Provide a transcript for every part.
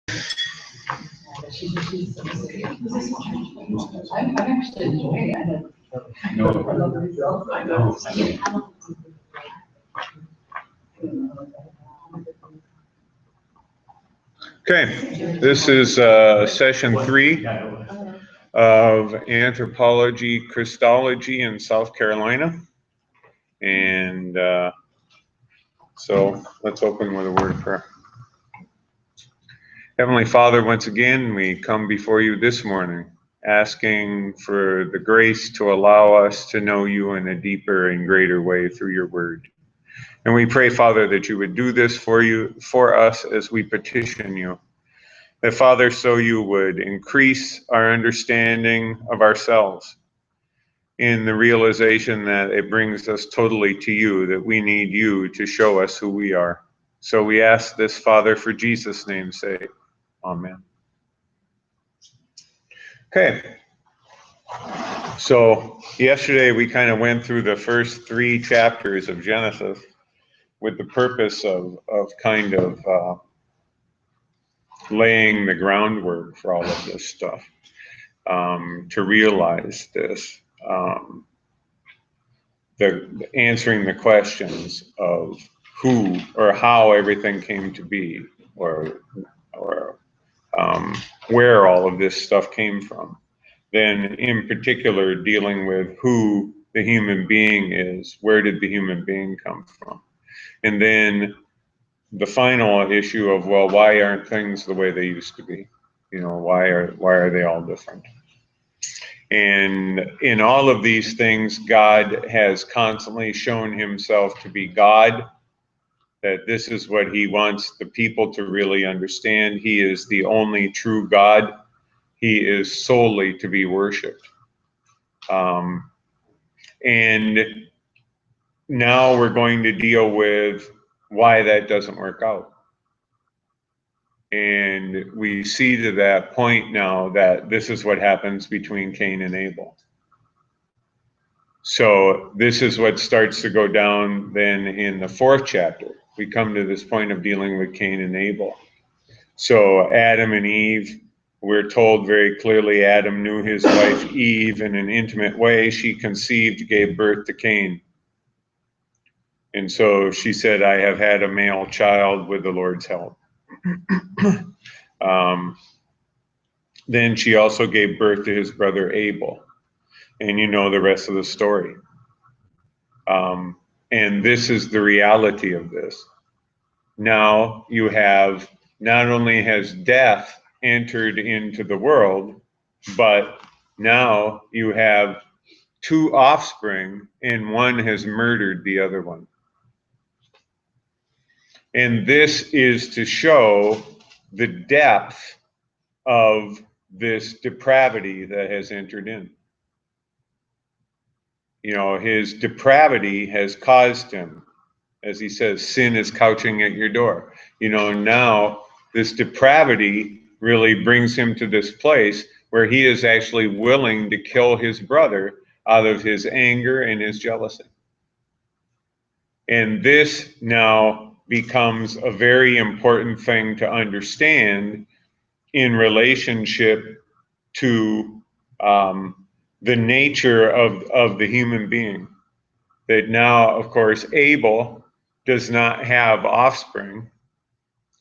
I'm actually enjoying it. No, I know. Okay, this is session 3 of Anthropology, Christology in South Carolina. And so let's open with a word of prayer. Heavenly Father, once again, we come before you this morning, asking for the grace to allow us to know you in a deeper and greater way through your word. And we pray, Father, that you would do this for us as we petition you. That, Father, so you would increase our understanding of ourselves in the realization that it brings us totally to you, that we need you to show us who we are. So we ask this, Father, for Jesus' name's sake. Amen. Okay. So yesterday we kind of went through the first 3 chapters of Genesis with the purpose of kind of laying the groundwork for all of this stuff, to realize this, answering the questions of who or how everything came to be, or where all of this stuff came from. Then in particular dealing with who the human being is, where did the human being come from? And then the final issue of, well, why aren't things the way they used to be? You know, why are they all different? And in all of these things, God has constantly shown himself to be God, that this is what he wants the people to really understand. He is the only true God. He is solely to be worshiped. And now we're going to deal with why that doesn't work out. And we see to that point now that this is what happens between Cain and Abel. So this is what starts to go down then in the 4th chapter. We come to this point of dealing with Cain and Abel. So Adam and Eve, we're told very clearly, Adam knew his wife Eve in an intimate way. She conceived, gave birth to Cain. And so she said, I have had a male child with the Lord's help. Then she also gave birth to his brother Abel. And you know the rest of the story. And this is the reality of this. Now you have, not only has death entered into the world, but now you have 2 offspring and one has murdered the other one. And this is to show the depth of this depravity that has entered in. You know, his depravity has caused him, as he says, sin is couching at your door. You know, now this depravity really brings him to this place where he is actually willing to kill his brother out of his anger and his jealousy. And this now becomes a very important thing to understand in relationship to the nature of the human being. That now, of course, Abel does not have offspring.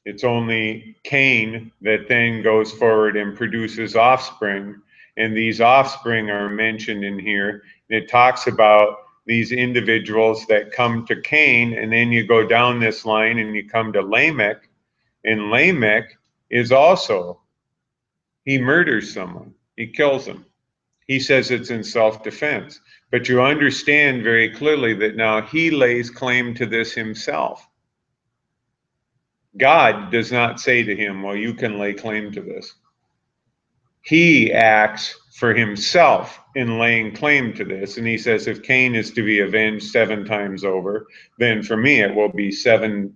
It's only Cain that then goes forward and produces offspring. And these offspring are mentioned in here. It talks about these individuals that come to Cain, and then you go down this line and you come to Lamech. And Lamech is also, he murders someone, he kills him. He says it's in self-defense. But you understand very clearly that now he lays claim to this himself. God does not say to him, well, you can lay claim to this. He acts for himself in laying claim to this. And he says, if Cain is to be avenged 7 times over, then for me it will be 77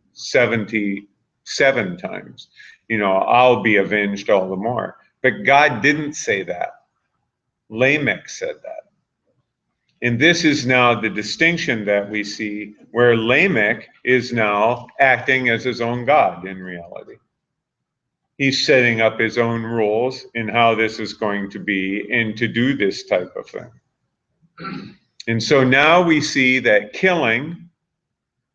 times. You know, I'll be avenged all the more. But God didn't say that. Lamech said that. And this is now the distinction that we see, where Lamech is now acting as his own God in reality. he's setting up his own rules in how this is going to be and to do this type of thing. And so now we see that killing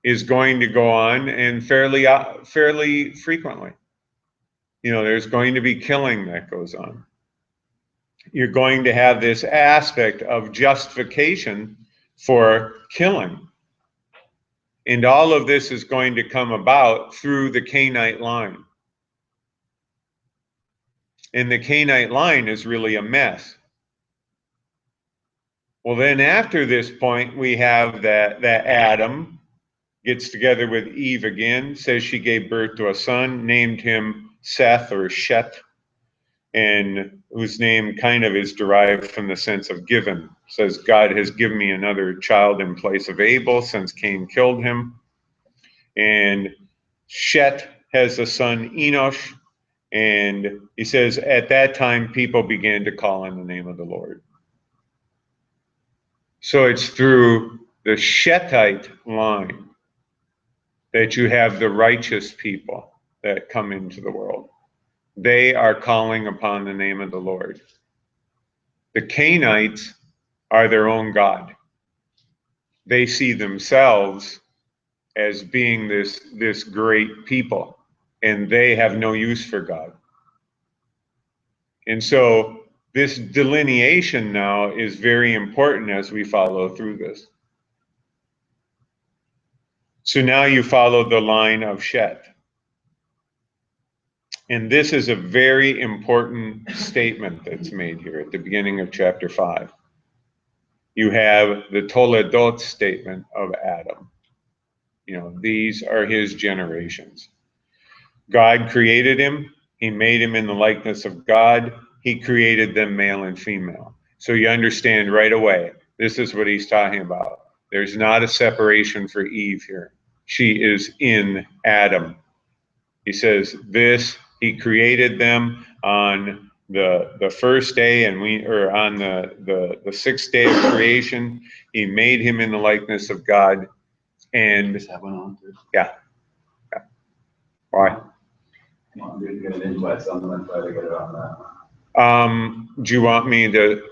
is going to go on and fairly frequently. You know, there's going to be killing that goes on. You're going to have this aspect of justification for killing. And all of this is going to come about through the Cainite line. And the Cainite line is really a mess. Well, then after this point, we have that Adam gets together with Eve again, says she gave birth to a son, named him Seth or Shet, and whose name kind of is derived from the sense of given. It says, God has given me another child in place of Abel since Cain killed him. And Shet has a son, Enosh, and he says, at that time, people began to call on the name of the Lord. So it's through the Shetite line that you have the righteous people that come into the world. They are calling upon the name of the Lord. The Cainites are their own God. They see themselves as being this great people, and they have no use for God. And so this delineation now is very important as we follow through this. So now you follow the line of Shet. And this is a very important statement that's made here at the beginning of chapter 5. You have the Toledot statement of Adam. You know, these are his generations. God created him. He made him in the likeness of God. He created them male and female. So you understand right away, this is what he's talking about. There's not a separation for Eve here. She is in Adam. He says this, he created them on the first day, and on the sixth day of creation. He made him in the likeness of God. And Is that one on? yeah. Why? Well, I'm get an invite, so I'm gonna try to get it on that. Do you want me to?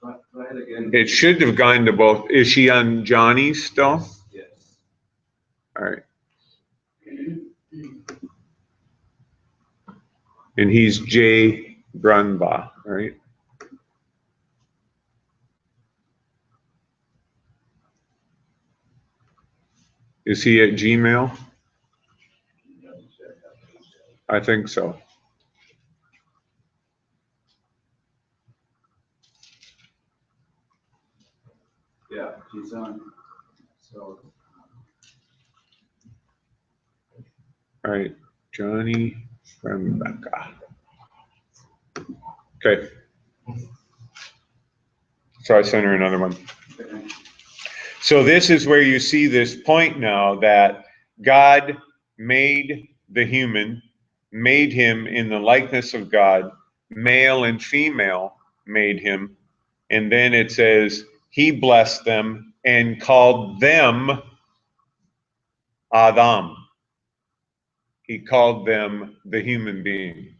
Try it again. It should have gone to both. Is she on Johnny's still? Yes. All right. And he's Jay Brunbaugh, right? Is he at Gmail? I think so. Yeah, she's on. So. All right, Johnny Brunbaugh. Okay. So I sent her another one. Okay. So this is where you see this point now that God made the human, made him in the likeness of God, male and female made him. And then it says, he blessed them and called them Adam. He called them the human being.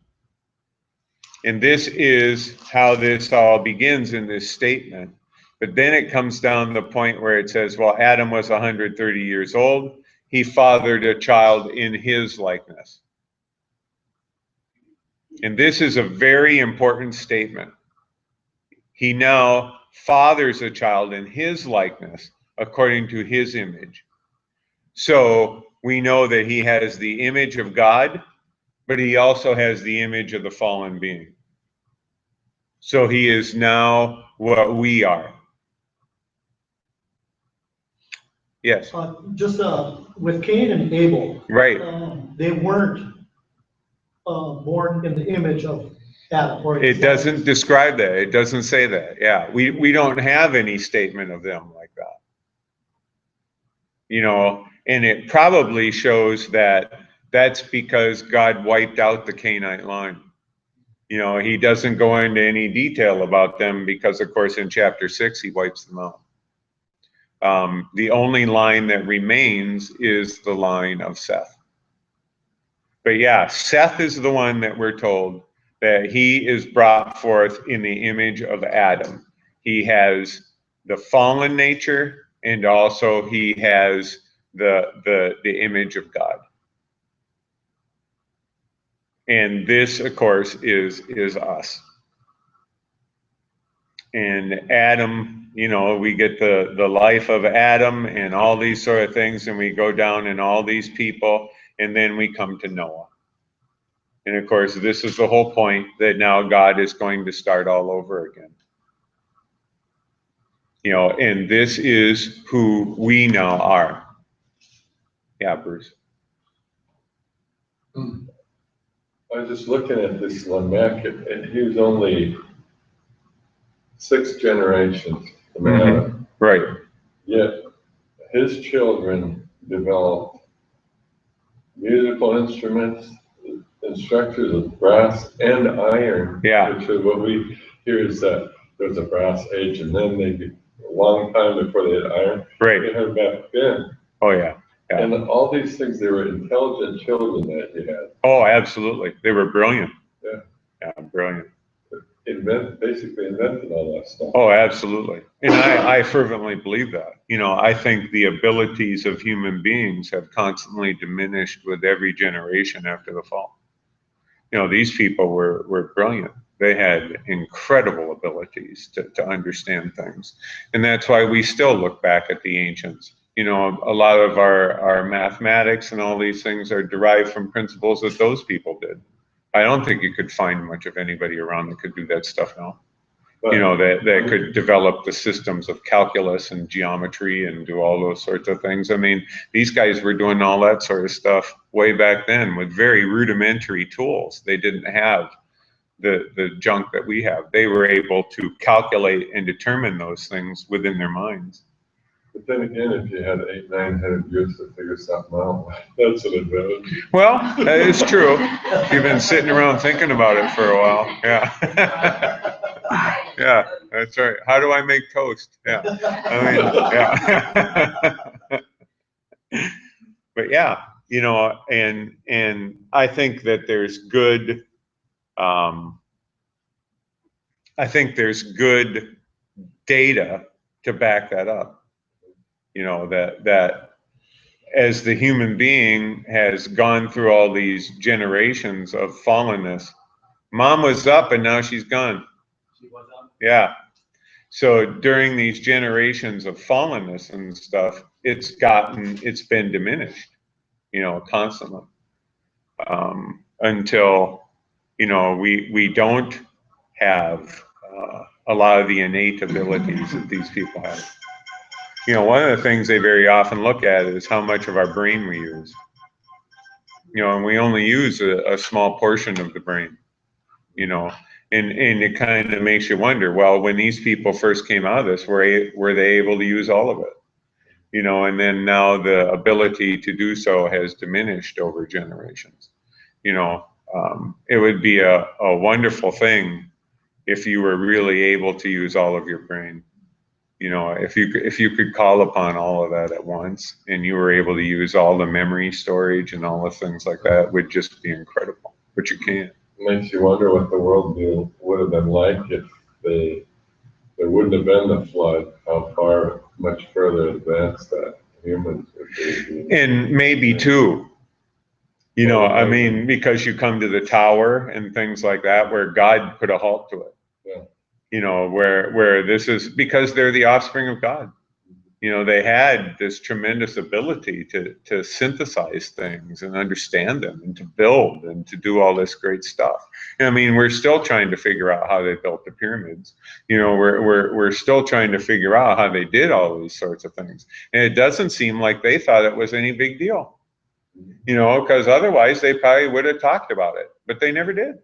And this is how this all begins in this statement. But then it comes down to the point where it says, well, Adam was 130 years old. He fathered a child in his likeness. And this is a very important statement. He now fathers a child in his likeness according to his image. So we know that he has the image of God, but he also has the image of the fallen being. So he is now what we are. Yes. Just with Cain and Abel, Right. They weren't born in the image of Adam. Or It doesn't describe that. It doesn't say that. Yeah, we don't have any statement of them like that. You know, and it probably shows that that's because God wiped out the Cainite line. You know, he doesn't go into any detail about them because, of course, in chapter 6, he wipes them out. The only line that remains is the line of Seth. But yeah, Seth is the one that we're told that he is brought forth in the image of Adam. He has the fallen nature, and also he has the image of God. And this, of course, is us. And Adam, you know, we get the life of Adam and all these sort of things, and we go down in all these people, and then we come to Noah. And of course, this is the whole point, that now God is going to start all over again. You know, and this is who we now are. Yeah, Bruce. I was just looking at this Lamech, and he was only 6 generations from Adam. Right. Yet his children developed musical instruments and structures of brass and iron. Yeah. Which is what we hear is that there's a brass age, and then a long time before they had iron. Right. They had back then. Oh, yeah. Yeah. And all these things, they were intelligent children that he had. Oh, absolutely. They were brilliant. Yeah. Yeah, brilliant. Basically invented all that stuff. Oh, absolutely. And I fervently believe that. You know, I think the abilities of human beings have constantly diminished with every generation after the fall. You know, these people were brilliant. They had incredible abilities to understand things. And that's why we still look back at the ancients. You know, a lot of our mathematics and all these things are derived from principles that those people did. I don't think you could find much of anybody around that could do that stuff now. You know, that could develop the systems of calculus and geometry and do all those sorts of things. I mean, these guys were doing all that sort of stuff way back then with very rudimentary tools. They didn't have the junk that we have. They were able to calculate and determine those things within their minds. But then again, if you had 800-900 years to figure something out, that's an advantage. Well, that is true. You've been sitting around thinking about it for a while. Yeah. Yeah, that's right. How do I make toast? Yeah. I mean, yeah. But yeah, you know, and I think that there's good data to back that up. You know, that as the human being has gone through all these generations of fallenness, Mom was up and now she's gone. She was up. Yeah. So during these generations of fallenness and stuff, it's been diminished, you know, constantly, until, you know, we don't have a lot of the innate abilities that these people have. You know, one of the things they very often look at is how much of our brain we use. You know, and we only use a small portion of the brain, you know, and it kind of makes you wonder, well, when these people first came out of this, were they able to use all of it? You know, and then now the ability to do so has diminished over generations. You know, it would be a wonderful thing if you were really able to use all of your brain. You know, if you could call upon all of that at once, and you were able to use all the memory storage and all the things like that, it would just be incredible. But you can't. It makes you wonder what the world would have been like if there wouldn't have been the flood. How much further advanced that humans would be. And maybe too, you know, I mean, because you come to the tower and things like that, where God put a halt to it. Yeah. You know, where this is because they're the offspring of God. You know, they had this tremendous ability to synthesize things and understand them and to build and to do all this great stuff. And I mean, we're still trying to figure out how they built the pyramids. You know, we're still trying to figure out how they did all these sorts of things. And it doesn't seem like they thought it was any big deal. You know, because otherwise they probably would have talked about it, but they never did.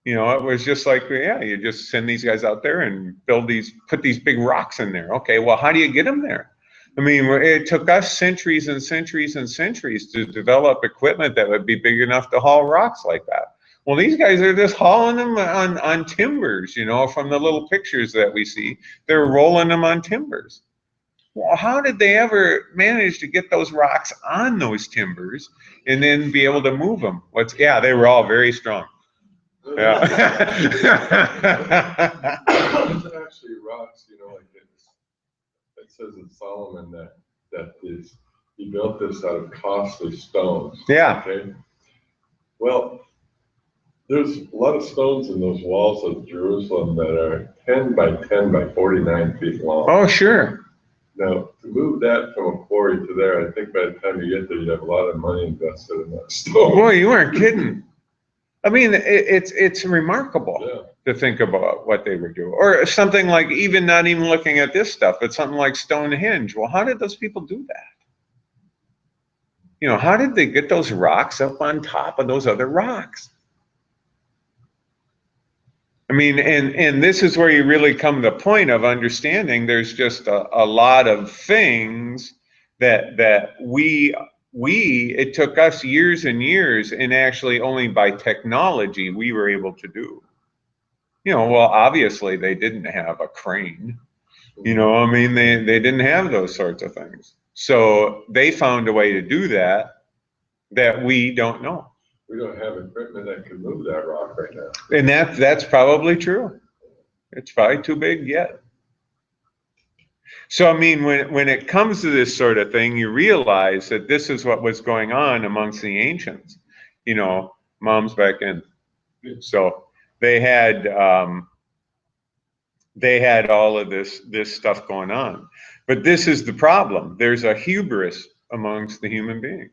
You know, it was just like, yeah, you just send these guys out there and put these big rocks in there. Okay, well, how do you get them there? I mean, it took us centuries and centuries and centuries to develop equipment that would be big enough to haul rocks like that. Well, these guys are just hauling them on timbers, you know, from the little pictures that we see. They're rolling them on timbers. Well, how did they ever manage to get those rocks on those timbers and then be able to move them? Yeah, they were all very strong. Yeah. It's actually rocks, you know, like it says in Solomon that he built this out of costly stones. Yeah. Okay. Well, there's a lot of stones in those walls of Jerusalem that are 10 by 10 by 49 feet long. Oh, sure. Now, to move that from a quarry to there, I think by the time you get there, you'd have a lot of money invested in that stone. Boy, you weren't kidding. I mean, it's remarkable Yeah. to think about what they were doing. Or something like, even not even looking at this stuff, but something like Stonehenge. Well, how did those people do that? You know, how did they get those rocks up on top of those other rocks? I mean, and this is where you really come to the point of understanding there's just a lot of things that it took us years and years, and actually only by technology we were able to do. You know, well, obviously they didn't have a crane. You know, I mean, they didn't have those sorts of things. So they found a way to do that we don't know. We don't have equipment that can move that rock right now. And that's probably true. It's probably too big yet. So, I mean, when it comes to this sort of thing, you realize that this is what was going on amongst the ancients. You know, Mom's back in. So they had all of this stuff going on. But this is the problem. There's a hubris amongst the human being,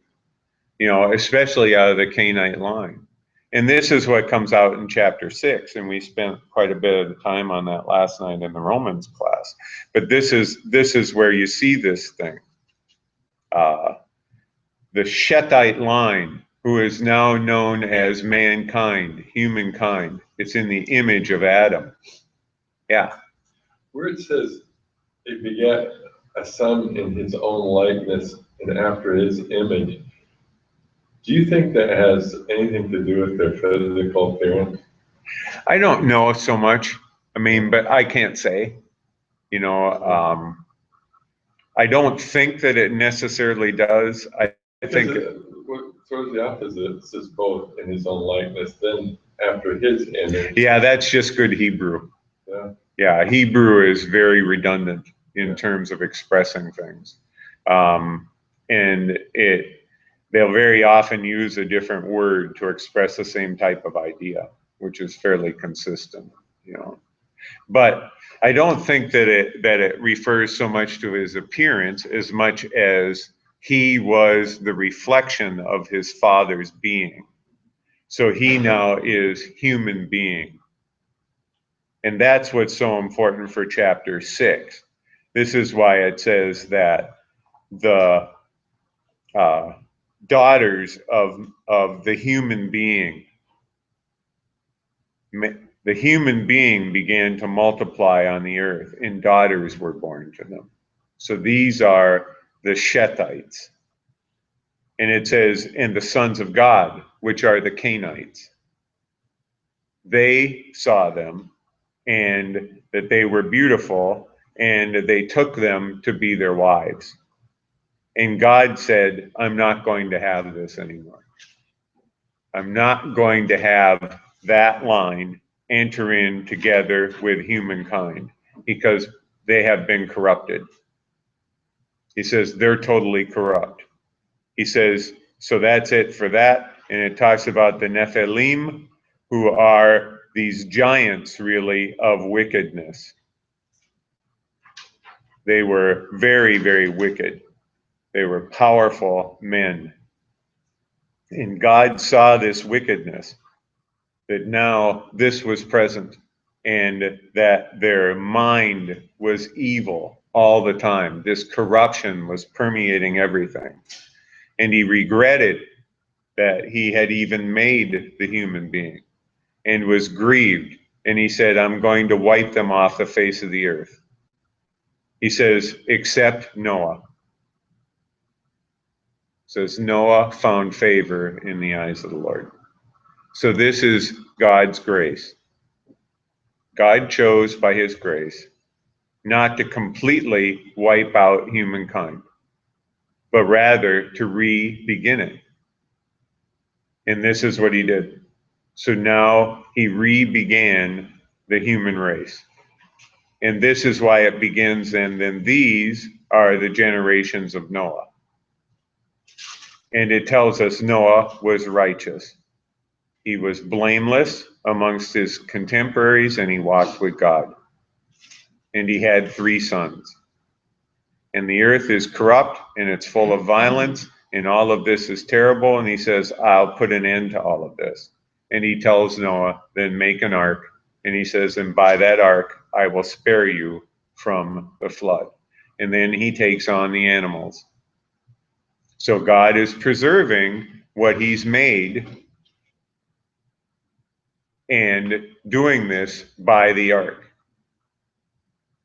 you know, especially out of the Canaanite line. And this is what comes out in chapter 6, and we spent quite a bit of the time on that last night in the Romans class. But this is where you see this thing. The Shetite line, who is now known as mankind, humankind. It's in the image of Adam. Yeah. Where it says he begat a son in his own likeness and after his image, do you think that has anything to do with their physical appearance? I don't know so much. I mean, but I can't say. You know, I don't think that it necessarily does. I think Towards the opposite, it says both in his own likeness, then after his image. Yeah, that's just good Hebrew. Yeah. Yeah, Hebrew is very redundant in terms of expressing things. And they'll very often use a different word to express the same type of idea, which is fairly consistent, you know. But I don't think that it refers so much to his appearance as much as he was the reflection of his father's being. So he now is human being. And that's what's so important for chapter 6. This is why it says that the daughters of the human being began to multiply on the earth, and daughters were born to them. So these are the Shetites. And it says, and the sons of God, which are the Canaanites. They saw them, and that they were beautiful, and they took them to be their wives. And God said, I'm not going to have this anymore. I'm not going to have that line enter in together with humankind, because they have been corrupted. He says they're totally corrupt. He says, so that's it for that. And it talks about the Nephilim, who are these giants, really, of wickedness. They were very, very wicked. They were powerful men. And God saw this wickedness, that now this was present, and that their mind was evil all the time. This corruption was permeating everything. And he regretted that he had even made the human being, and was grieved. And he said, I'm going to wipe them off the face of the earth. He says, except Noah. Says Noah found favor in the eyes of the Lord. So this is God's grace. God chose by his grace not to completely wipe out humankind, but rather to re-begin it. And this is what he did. So now he re-began the human race. And this is why it begins, and then these are the generations of Noah. And it tells us Noah was righteous. He was blameless amongst his contemporaries, and he walked with God. And he had 3 sons. And the earth is corrupt, and it's full of violence, and all of this is terrible. And he says, I'll put an end to all of this. And he tells Noah, then make an ark. And he says, and by that ark, I will spare you from the flood. And then he takes on the animals. So God is preserving what he's made and doing this by the ark.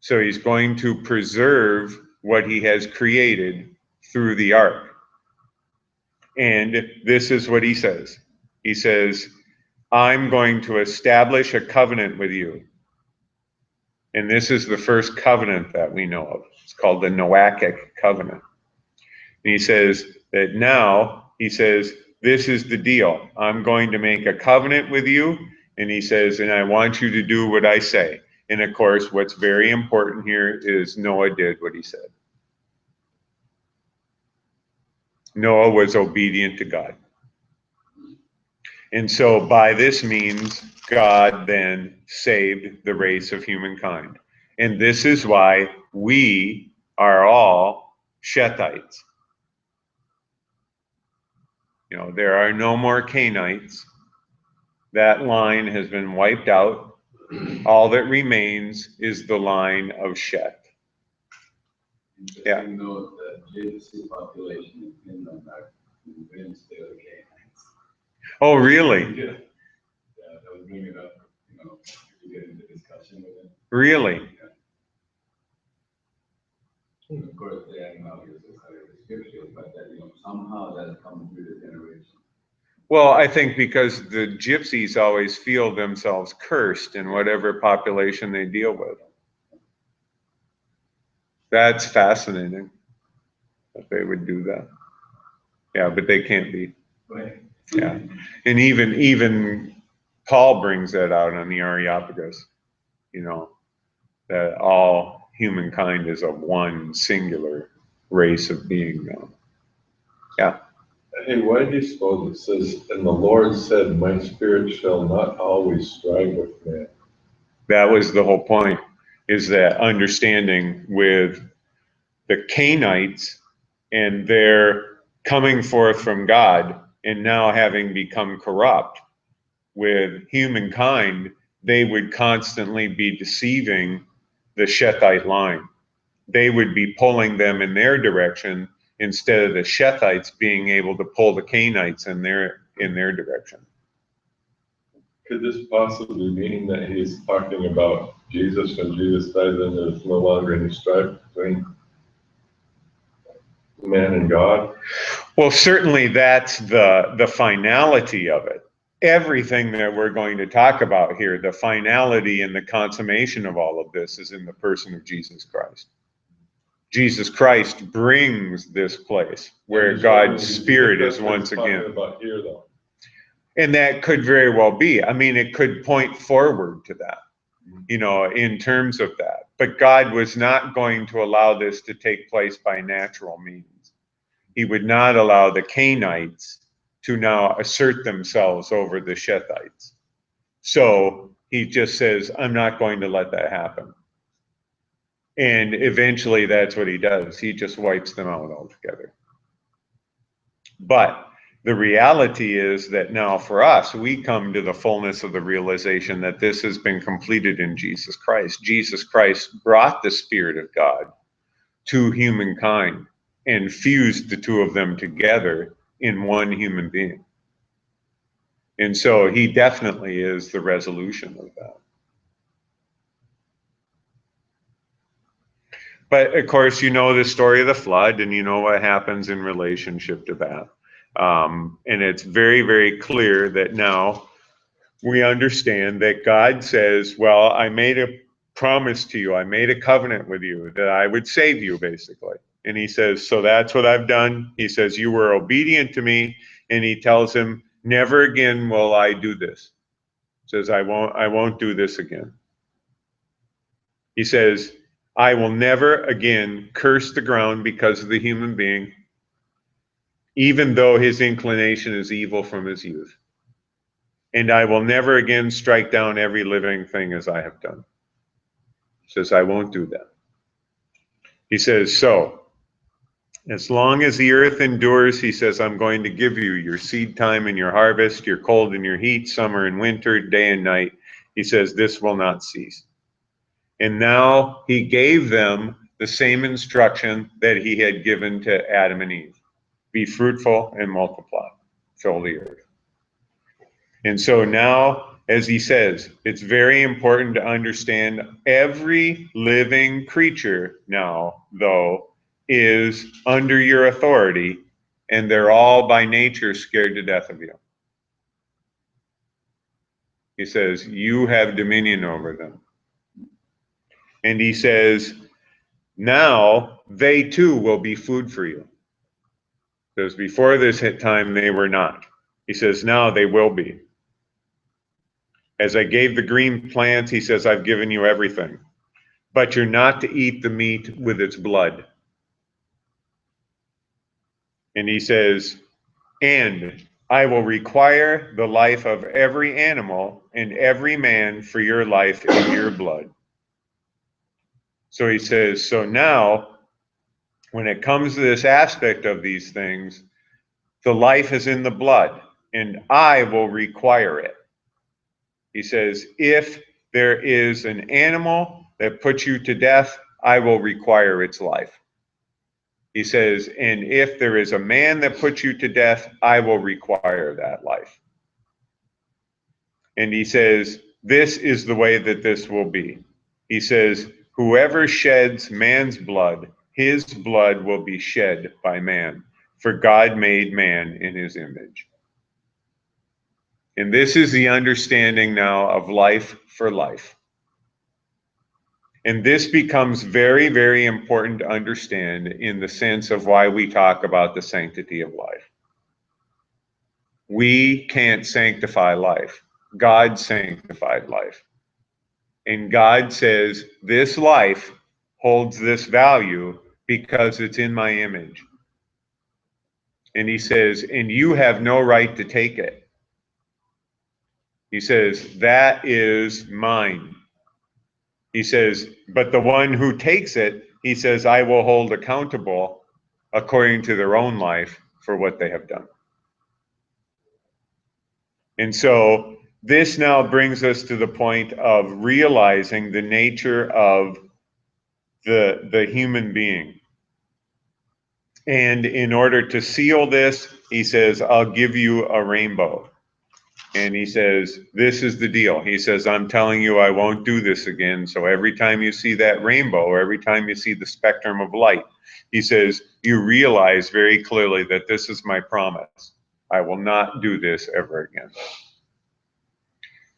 So he's going to preserve what he has created through the ark. And this is what he says. He says, I'm going to establish a covenant with you. And this is the first covenant that we know of. It's called the Noachic covenant. And he says that now, he says, this is the deal. I'm going to make a covenant with you. And he says, and I want you to do what I say. And of course, what's very important here is Noah did what he said. Noah was obedient to God. And so by this means, God then saved the race of humankind. And this is why we are all Shethites. You know, there are no more Canaanites. That line has been wiped out. All that remains is the line of Sheth. Yeah. You know that the Gypsy population in Finland are convinced they are Canaanites. Oh, really? Yeah. Yeah, I was bringing it up, you know, to get into discussion with them. Really? Yeah. Of course, they are not used to the scriptures, but that, you know, somehow that has come through the generation. Well, I think because the gypsies always feel themselves cursed in whatever population they deal with. That's fascinating that they would do that. Yeah, but they can't be. Right. Yeah. And even Paul brings that out on the Areopagus, you know, that all humankind is of one singular race of being now. Yeah. Hey, why do you suppose it says, and the Lord said, my spirit shall not always strive with man? That was the whole point, is that understanding with the Canaanites and their coming forth from God and now having become corrupt with humankind, they would constantly be deceiving the Shethite line. They would be pulling them in their direction instead of the Shethites being able to pull the Canaanites in their direction. Could this possibly mean that he's talking about Jesus when Jesus died, then there's no longer any strife between man and God? Well, certainly that's the finality of it. Everything that we're going to talk about here, the finality and the consummation of all of this is in the person of Jesus Christ. Jesus Christ brings this place where God's Spirit is once again. About here, though. And that could very well be. I mean, it could point forward to that, you know, in terms of that. But God was not going to allow this to take place by natural means. He would not allow the Canaanites to now assert themselves over the Shethites. So he just says, I'm not going to let that happen. And eventually that's what he does. He just wipes them out altogether. But the reality is that now for us, we come to the fullness of the realization that this has been completed in Jesus Christ. Jesus Christ brought the Spirit of God to humankind and fused the two of them together in one human being. And so he definitely is the resolution of that. But of course, you know the story of the flood, and you know what happens in relationship to that. And it's very, very clear that now we understand that God says, well, I made a promised to you, I made a covenant with you that I would save you, basically. And he says, so that's what I've done. He says, you were obedient to me. And he tells him, never again will I do this. He says, I won't do this again. He says, I will never again curse the ground because of the human being, even though his inclination is evil from his youth. And I will never again strike down every living thing as I have done. He says, I won't do that. He says, so, as long as the earth endures, he says, I'm going to give you your seed time and your harvest, your cold and your heat, summer and winter, day and night. He says, this will not cease. And now he gave them the same instruction that he had given to Adam and Eve. Be fruitful and multiply, fill the earth. And so now, as he says, it's very important to understand every living creature now, though, is under your authority, and they're all by nature scared to death of you. He says, you have dominion over them. And he says, now they too will be food for you. Because before this time they were not. He says, now they will be. As I gave the green plants, he says, I've given you everything. But you're not to eat the meat with its blood. And he says, and I will require the life of every animal and every man for your life and your blood. So he says, so now, when it comes to this aspect of these things, the life is in the blood, and I will require it. He says, if there is an animal that puts you to death, I will require its life. He says, and if there is a man that puts you to death, I will require that life. And he says, this is the way that this will be. He says, whoever sheds man's blood, his blood will be shed by man, for God made man in his image. And this is the understanding now of life for life. And this becomes very, very important to understand in the sense of why we talk about the sanctity of life. We can't sanctify life. God sanctified life. And God says, this life holds this value because it's in my image. And he says, and you have no right to take it. He says, that is mine. He says, but the one who takes it, he says, I will hold accountable according to their own life for what they have done. And so this now brings us to the point of realizing the nature of the human being. And in order to seal this, he says, I'll give you a rainbow. And he says, this is the deal. He says, I'm telling you, I won't do this again. So every time you see that rainbow, or every time you see the spectrum of light, he says, you realize very clearly that this is my promise. I will not do this ever again.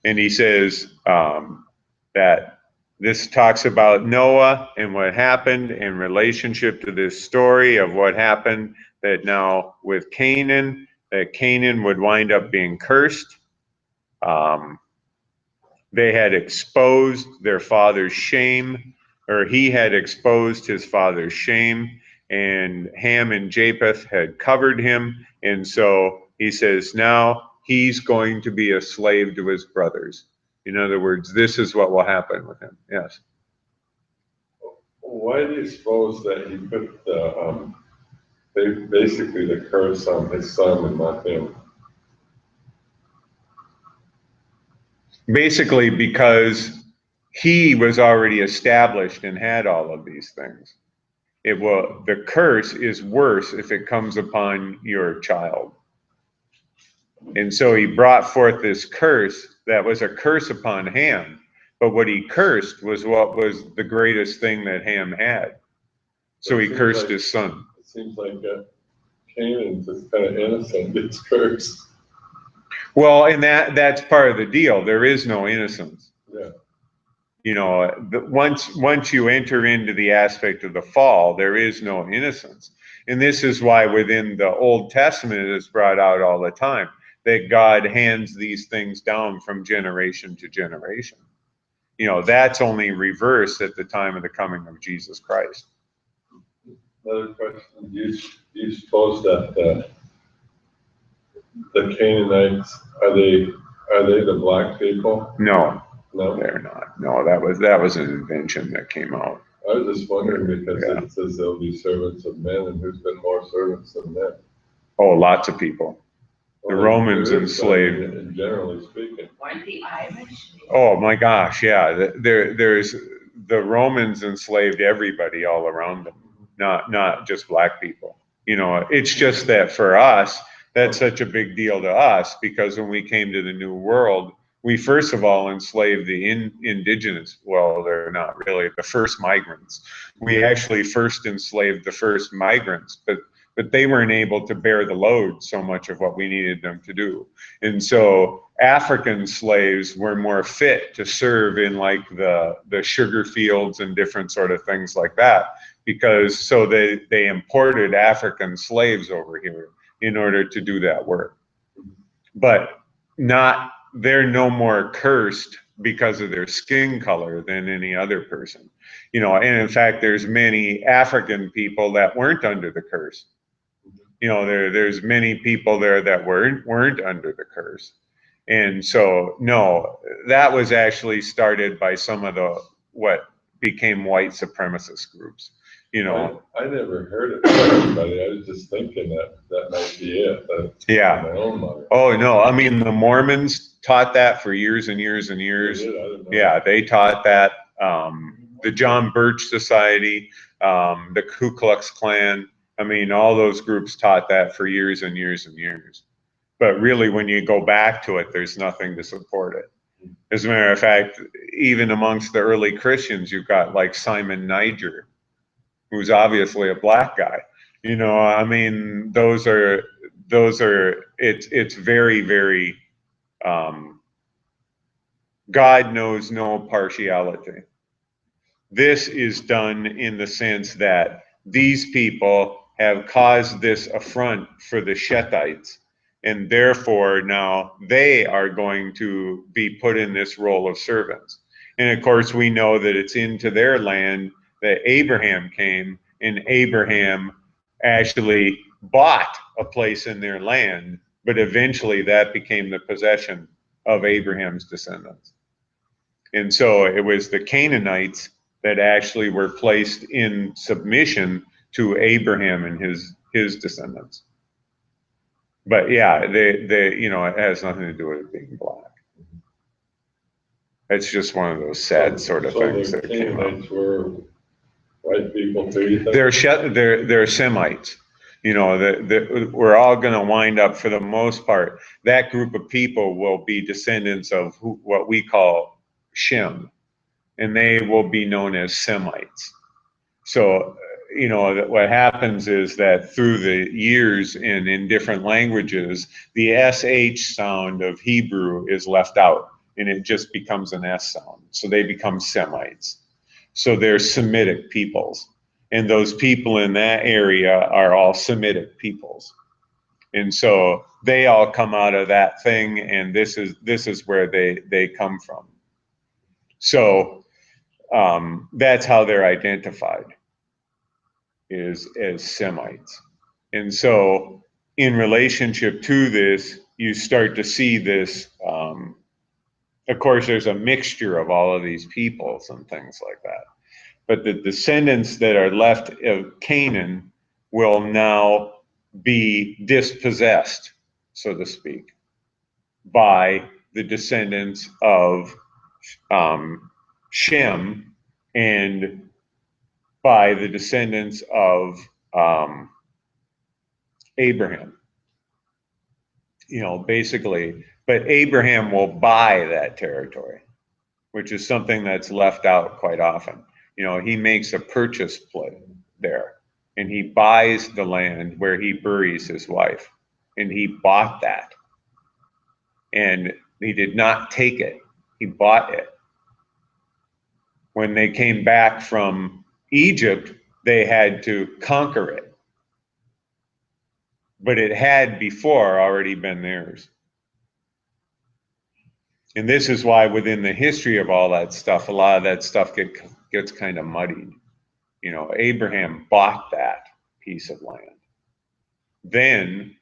And he says that this talks about Noah and what happened in relationship to this story of what happened, that now with Canaan, that Canaan would wind up being cursed. They had exposed their father's shame, or he had exposed his father's shame, and Ham and Japheth had covered him. And so he says, now he's going to be a slave to his brothers. In other words, this is what will happen with him. Yes. Why do you suppose that he put basically the curse on his son and not him? Basically because he was already established and had all of these things. The curse is worse if it comes upon your child. And so he brought forth this curse that was a curse upon Ham. But what he cursed was what was the greatest thing that Ham had. So he cursed his son. It seems like Canaan's just kind of innocent. It's cursed. Well, and that's part of the deal. There is no innocence. Yeah. You know, once you enter into the aspect of the fall, there is no innocence. And this is why within the Old Testament it is brought out all the time that God hands these things down from generation to generation. You know, that's only reversed at the time of the coming of Jesus Christ. Another question, do you suppose that the Canaanites, are they the black people? No, No? they're not. No, that was an invention that came out. I was just wondering because Yeah. it says they'll be servants of men, and who's been more servants than men? Oh, lots of people. The Well, Romans there is, but enslaved. in generally speaking. Weren't the Irish? Oh my gosh, yeah. There's the Romans enslaved everybody all around them, not just black people. You know, it's just that for us, that's such a big deal to us because when we came to the New World, we first of all enslaved the indigenous. Well, they're not really the first migrants. We actually first enslaved the first migrants, but they weren't able to bear the load so much of what we needed them to do. And so African slaves were more fit to serve in like the sugar fields and different sort of things like that, because so they imported African slaves over here in order to do that work. But they're no more cursed because of their skin color than any other person. You know, and in fact, there's many African people that weren't under the curse. You know, there's many people there that weren't under the curse. And so, no, that was actually started by some of the what became white supremacist groups. You know, I never heard it from anybody. I was just thinking that might be it. Yeah. My own mother. Oh no, I mean the Mormons taught that for years and years and years. They did? I didn't know. Yeah, they taught that. The John Birch Society, the Ku Klux Klan. I mean, all those groups taught that for years and years and years. But really, when you go back to it, there's nothing to support it. As a matter of fact, even amongst the early Christians, you've got like Simon Niger, who's obviously a black guy. You know, I mean, it's very, very, God knows no partiality. This is done in the sense that these people have caused this affront for the Shethites, and therefore now they are going to be put in this role of servants. And of course, we know that it's into their land that Abraham came, and Abraham actually bought a place in their land, but eventually that became the possession of Abraham's descendants. And so it was the Canaanites that actually were placed in submission to Abraham and his descendants. But yeah, they you know, it has nothing to do with it being black. It's just one of those sad sort of things that came up. Canaanites were white people too, you think? They're Semites. You know, we're all going to wind up, for the most part, that group of people will be descendants of what we call Shem, and they will be known as Semites. So, you know, what happens is that through the years and in different languages, the SH sound of Hebrew is left out, and it just becomes an S sound. So they become Semites. So they're Semitic peoples. And those people in that area are all Semitic peoples. And so they all come out of that thing, and this is where they come from. So that's how they're identified, is as Semites. And so in relationship to this, you start to see this, of course, there's a mixture of all of these peoples and things like that. But the descendants that are left of Canaan will now be dispossessed, so to speak, by the descendants of Shem and by the descendants of Abraham. You know, basically, but Abraham will buy that territory, which is something that's left out quite often. You know, he makes a purchase play there, and he buys the land where he buries his wife, and he bought that. And he did not take it, he bought it. when they came back from Egypt, they had to conquer it. But it had before already been theirs. And this is why within the history of all that stuff, a lot of that stuff gets kind of muddied. You know, Abraham bought that piece of land. Then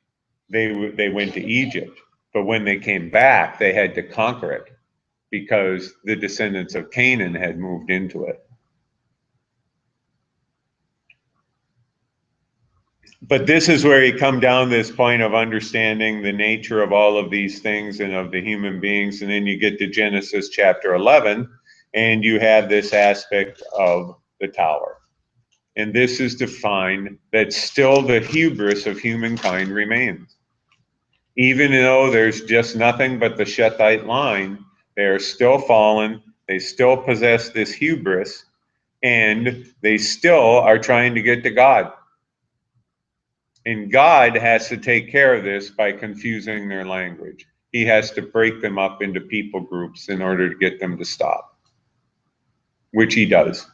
they went to Egypt. But when they came back, they had to conquer it because the descendants of Canaan had moved into it. But this is where you come down this point of understanding the nature of all of these things and of the human beings. And then you get to Genesis chapter 11, and you have this aspect of the tower. And this is to find that still the hubris of humankind remains. Even though there's just nothing but the Shethite line, they are still fallen, they still possess this hubris, and they still are trying to get to God. And God has to take care of this by confusing their language. He has to break them up into people groups in order to get them to stop, which he does.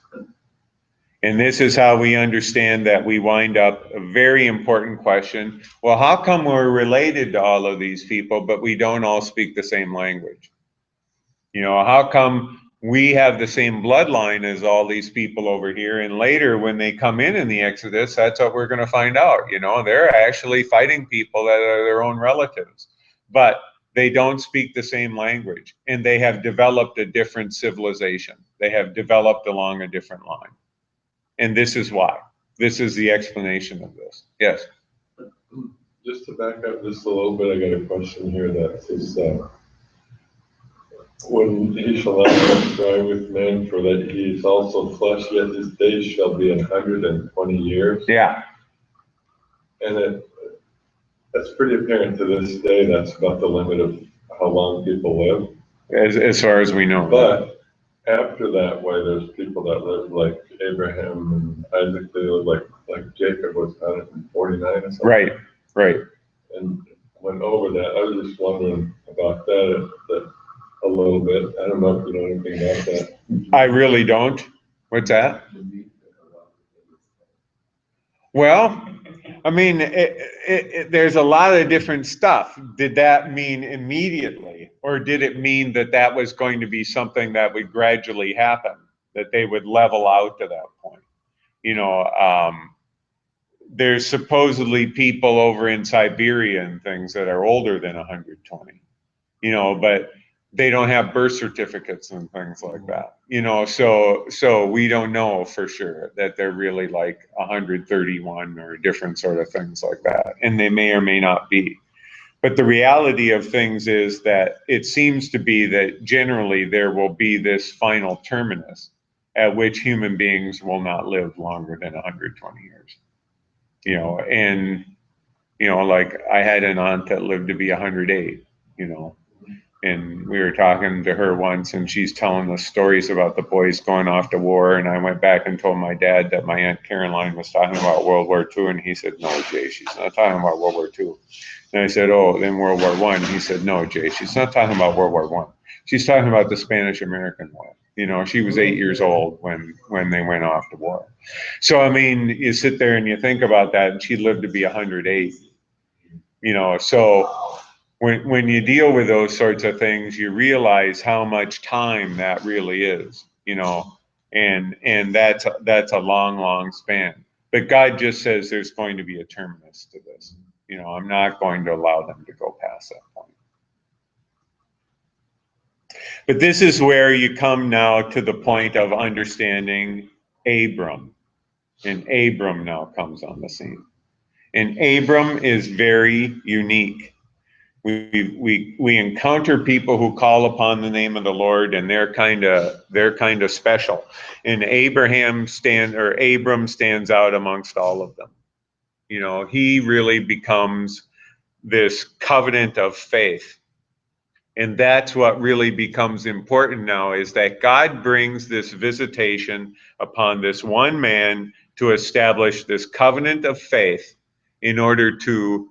And this is how we understand that we wind up a very important question. Well, how come we're related to all of these people, but we don't all speak the same language? You know, how come we have the same bloodline as all these people over here? And later when they come in the Exodus, that's what we're going to find out. You know, they're actually fighting people that are their own relatives, but they don't speak the same language, and they have developed a different civilization. They have developed along a different line. And this is why. This is the explanation of this. Yes? Just to back up just a little bit, I got a question here that says, when he shall not strive with man, for that he is also flesh, yet his days shall be 120 years. Yeah. And that's pretty apparent to this day. That's about the limit of how long people live. As far as we know. But after that, why there's people that live like Abraham and Isaac, they live like Jacob was 149 or something. Right, right. And went over that. I was just wondering about that a little bit. I don't know if you know anything about that. I really don't. What's that? Well, I mean, there's a lot of different stuff. Did that mean immediately, or did it mean that that was going to be something that would gradually happen, that they would level out to that point? You know, there's supposedly people over in Siberia and things that are older than 120, you know, but they don't have birth certificates and things like that, you know, so we don't know for sure that they're really like 131 or different sort of things like that, and they may or may not be. But the reality of things is that it seems to be that generally there will be this final terminus at which human beings will not live longer than 120 years, you know. And you know, like I had an aunt that lived to be 108, you know. And we were talking to her once, and she's telling us stories about the boys going off to war. And I went back and told my dad that my Aunt Caroline was talking about World War II. And he said, no, Jay, she's not talking about World War II. And I said, oh, then World War I. He said, no, Jay, she's not talking about World War I. She's talking about the Spanish-American War. You know, she was 8 years old when they went off to war. So, I mean, you sit there and you think about that, and she lived to be 108. You know, so when you deal with those sorts of things, you realize how much time that really is, you know, and that's a long, long span. But God just says there's going to be a terminus to this. You know, I'm not going to allow them to go past that point. But this is where you come now to the point of understanding Abram. And Abram now comes on the scene. And Abram is very unique. We encounter people who call upon the name of the Lord, and they're kind of special. And Abram stands out amongst all of them. You know, he really becomes this covenant of faith. And that's what really becomes important now, is that God brings this visitation upon this one man to establish this covenant of faith in order to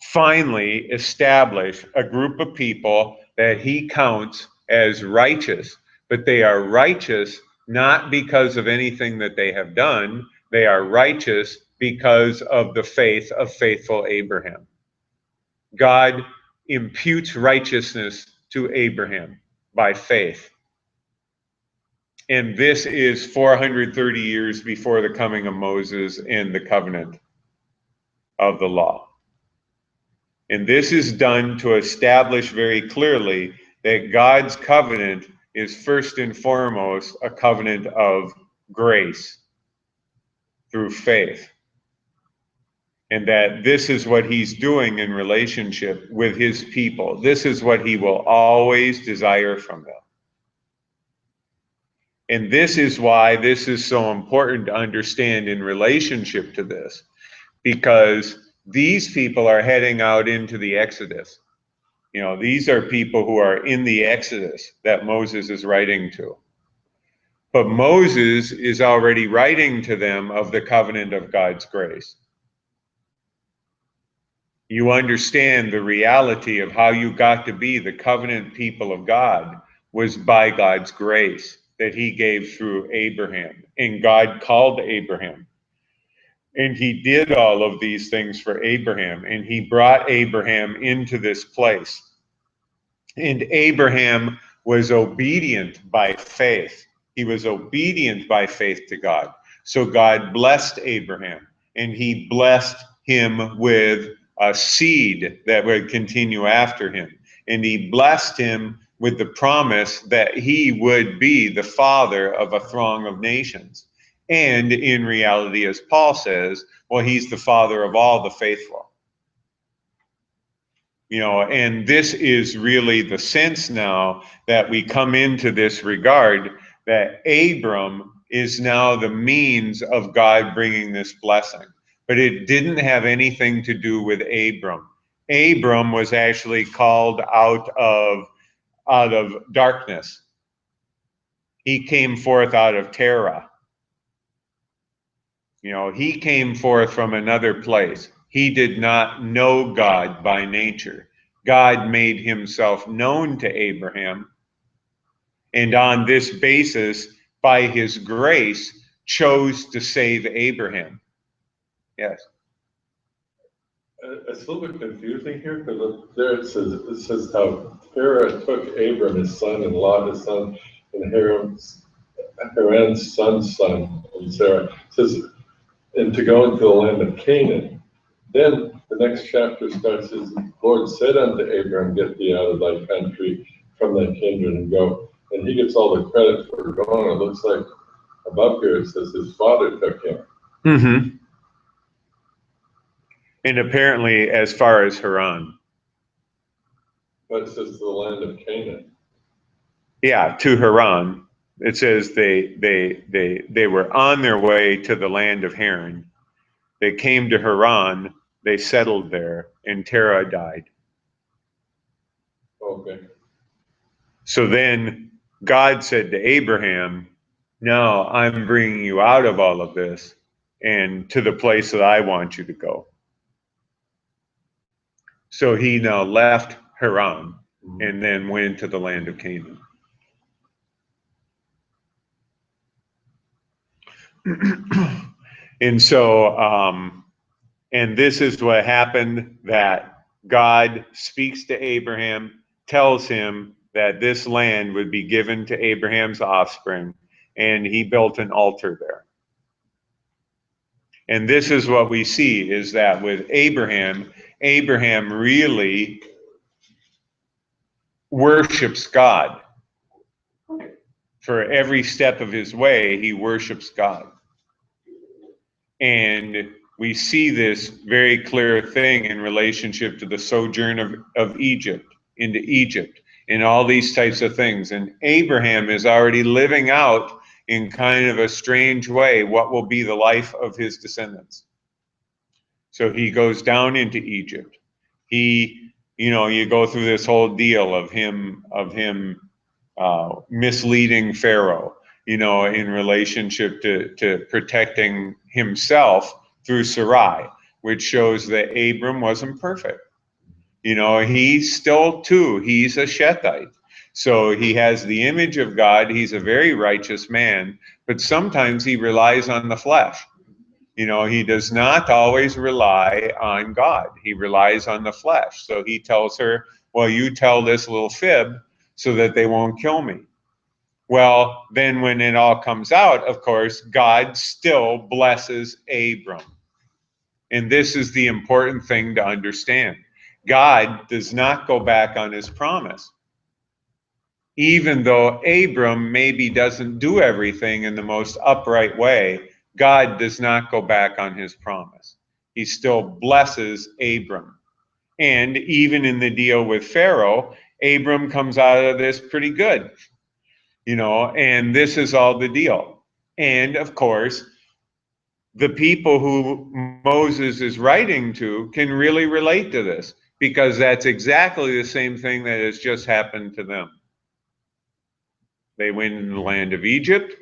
finally establish a group of people that he counts as righteous, but they are righteous not because of anything that they have done. They are righteous because of the faith of faithful Abraham. God imputes righteousness to Abraham by faith. And this is 430 years before the coming of Moses and the covenant of the law. And this is done to establish very clearly that God's covenant is first and foremost a covenant of grace through faith. And that this is what he's doing in relationship with his people. This is what he will always desire from them. And this is why this is so important to understand in relationship to this, because these people are heading out into the Exodus. You know, these are people who are in the Exodus that Moses is writing to. But Moses is already writing to them of the covenant of God's grace. You understand the reality of how you got to be the covenant people of God was by God's grace that he gave through Abraham. And God called Abraham. And he did all of these things for Abraham. And he brought Abraham into this place. And Abraham was obedient by faith. He was obedient by faith to God. So God blessed Abraham, and he blessed him with a seed that would continue after him. And he blessed him with the promise that he would be the father of a throng of nations. And in reality, as Paul says, well, he's the father of all the faithful. You know, and this is really the sense now that we come into this regard, that Abram is now the means of God bringing this blessing. But it didn't have anything to do with Abram. Abram was actually called out of darkness. He came forth out of Terah. You know, he came forth from another place. He did not know God by nature. God made himself known to Abraham, and on this basis, by his grace, chose to save Abraham. Yes. It's a little bit confusing here, because there it says how Terah took Abram, his son, and Lot, his son, and Haran's son's son, and Sarah. It says, and to go into the land of Canaan. Then the next chapter starts, as the Lord said unto Abram, get thee out of thy country, from thy kindred, and go. And he gets all the credit for going. It looks like above here it says his father took him. Mm-hmm. And apparently as far as Haran. But it says to the land of Canaan. Yeah, to Haran. It says they were on their way to the land of Haran. They came to Haran, they settled there, and Terah died. Okay. So then God said to Abraham, no, I'm bringing you out of all of this and to the place that I want you to go. So he now left Haran and then went to the land of Canaan. And so, and this is what happened, that God speaks to Abraham, tells him that this land would be given to Abraham's offspring, and he built an altar there. And this is what we see, is that with Abraham, Abraham really worships God. For every step of his way, he worships God. And we see this very clear thing in relationship to the sojourn of Egypt, into Egypt, and all these types of things. And Abraham is already living out in kind of a strange way what will be the life of his descendants. So he goes down into Egypt. He, you go through this whole deal of him misleading Pharaoh, in relationship to protecting himself through Sarai, which shows that Abram wasn't perfect. He's still he's a Shethite. So he has the image of God. He's a very righteous man, but sometimes he relies on the flesh. You know, he does not always rely on God. He relies on the flesh. So he tells her, well, you tell this little fib so that they won't kill me. Well, then when it all comes out, of course, God still blesses Abram. And this is the important thing to understand. God does not go back on his promise. Even though Abram maybe doesn't do everything in the most upright way, God does not go back on his promise. He still blesses Abram. And even in the deal with Pharaoh, Abram comes out of this pretty good, you know, and this is all the deal. And of course, the people who Moses is writing to can really relate to this, because that's exactly the same thing that has just happened to them. They went in the land of Egypt.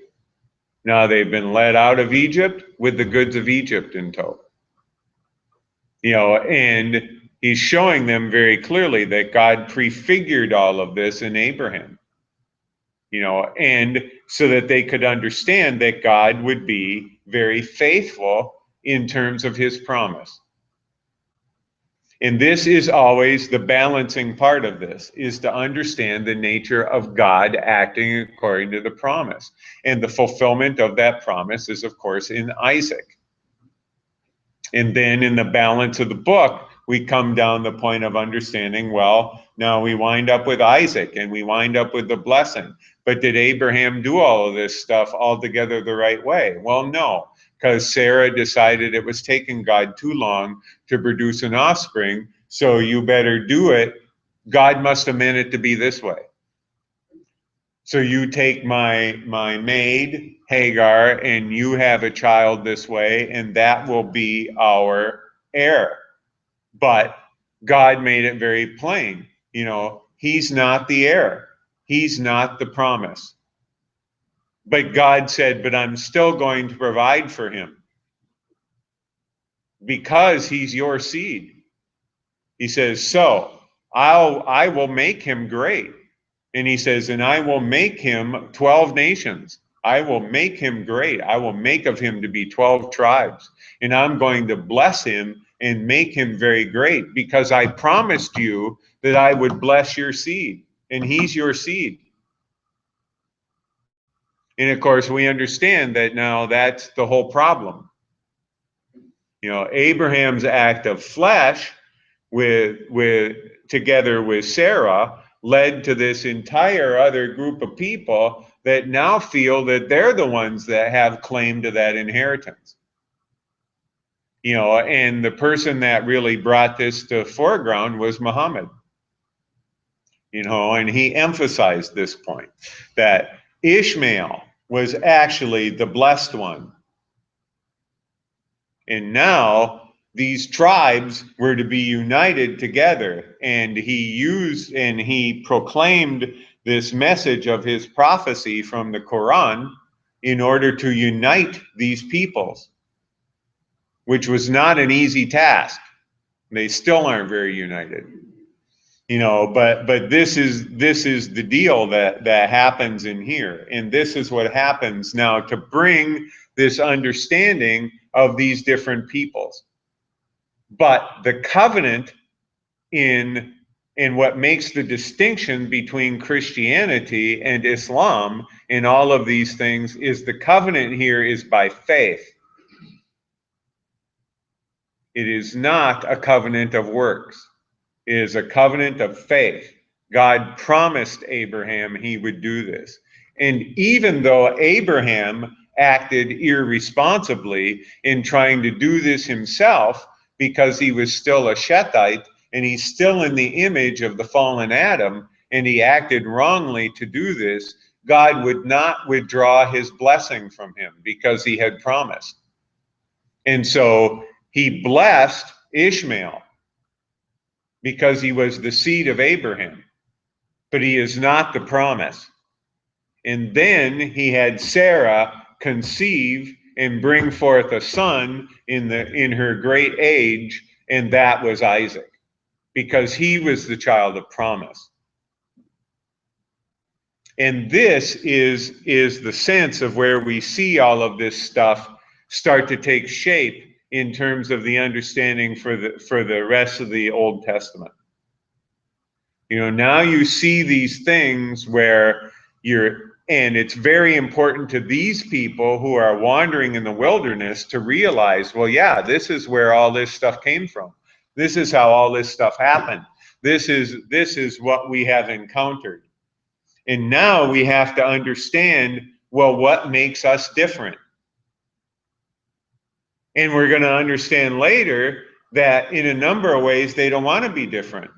Now they've been led out of Egypt with the goods of Egypt in tow. You know, and he's showing them very clearly that God prefigured all of this in Abraham. You know, and so that they could understand that God would be very faithful in terms of his promise. And this is always the balancing part of this, is to understand the nature of God acting according to the promise. And the fulfillment of that promise is, of course, in Isaac. And then in the balance of the book, we come down the point of understanding, well, now we wind up with Isaac and we wind up with the blessing. But did Abraham do all of this stuff altogether the right way? Well, no, because Sarah decided it was taking God too long to produce an offspring, so you better do it. God must have meant it to be this way. So you take my maid, Hagar, and you have a child this way, and that will be our heir. But God made it very plain. You know, he's not the heir. He's not the promise. But God said, but I'm still going to provide for him because he's your seed. He says, so I will make him great. And he says, and I will make him 12 nations. I will make him great. I will make of him to be 12 tribes. And I'm going to bless him and make him very great, because I promised you that I would bless your seed. And he's your seed. And of course, we understand that now that's the whole problem. You know, Abraham's act of flesh with together with Sarah led to this entire other group of people that now feel that they're the ones that have claim to that inheritance. You know, and the person that really brought this to foreground was Muhammad. You know, and he emphasized this point, that Ishmael was actually the blessed one. And now these tribes were to be united together, and he proclaimed this message of his prophecy from the Quran in order to unite these peoples, which was not an easy task. They still aren't very united. You know, but this is the deal that happens in here. And this is what happens now to bring this understanding of these different peoples. But the covenant in what makes the distinction between Christianity and Islam in all of these things is the covenant here is by faith. It is not a covenant of works. It is a covenant of faith. God promised Abraham he would do this. And even though Abraham acted irresponsibly in trying to do this himself, because he was still a Shethite and he's still in the image of the fallen Adam, and he acted wrongly to do this, God would not withdraw his blessing from him because he had promised. And so he blessed Ishmael because he was the seed of Abraham, but he is not the promise. And then he had Sarah conceive and bring forth a son in her great age, and that was Isaac, because he was the child of promise. And this is the sense of where we see all of this stuff start to take shape in terms of the understanding for the rest of the Old Testament. You know, now you see these things where and it's very important to these people who are wandering in the wilderness to realize, well, yeah, this is where all this stuff came from. This is how all this stuff happened. This is what we have encountered. And now we have to understand, well, what makes us different? And we're going to understand later that in a number of ways, they don't want to be different.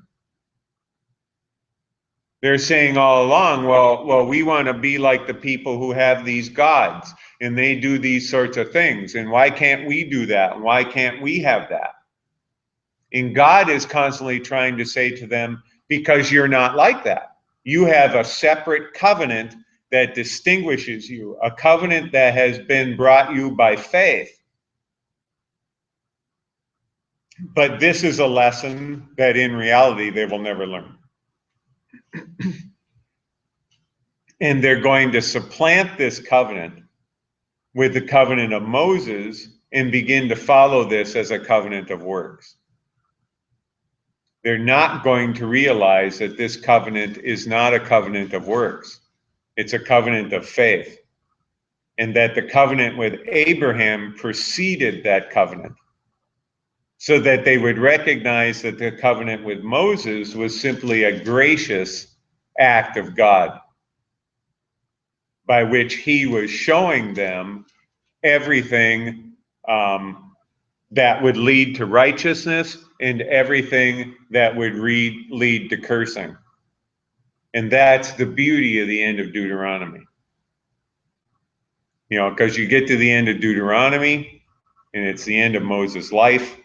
They're saying all along, well, we want to be like the people who have these gods, and they do these sorts of things. And why can't we do that? And why can't we have that? And God is constantly trying to say to them, because you're not like that. You have a separate covenant that distinguishes you, a covenant that has been brought you by faith. But this is a lesson that in reality they will never learn. And they're going to supplant this covenant with the covenant of Moses and begin to follow this as a covenant of works. They're not going to realize that this covenant is not a covenant of works. It's a covenant of faith. And that the covenant with Abraham preceded that covenant, so that they would recognize that the covenant with Moses was simply a gracious act of God, by which he was showing them everything that would lead to righteousness and everything that would lead to cursing. And that's the beauty of the end of Deuteronomy. You know, because you get to the end of Deuteronomy, and it's the end of Moses' life,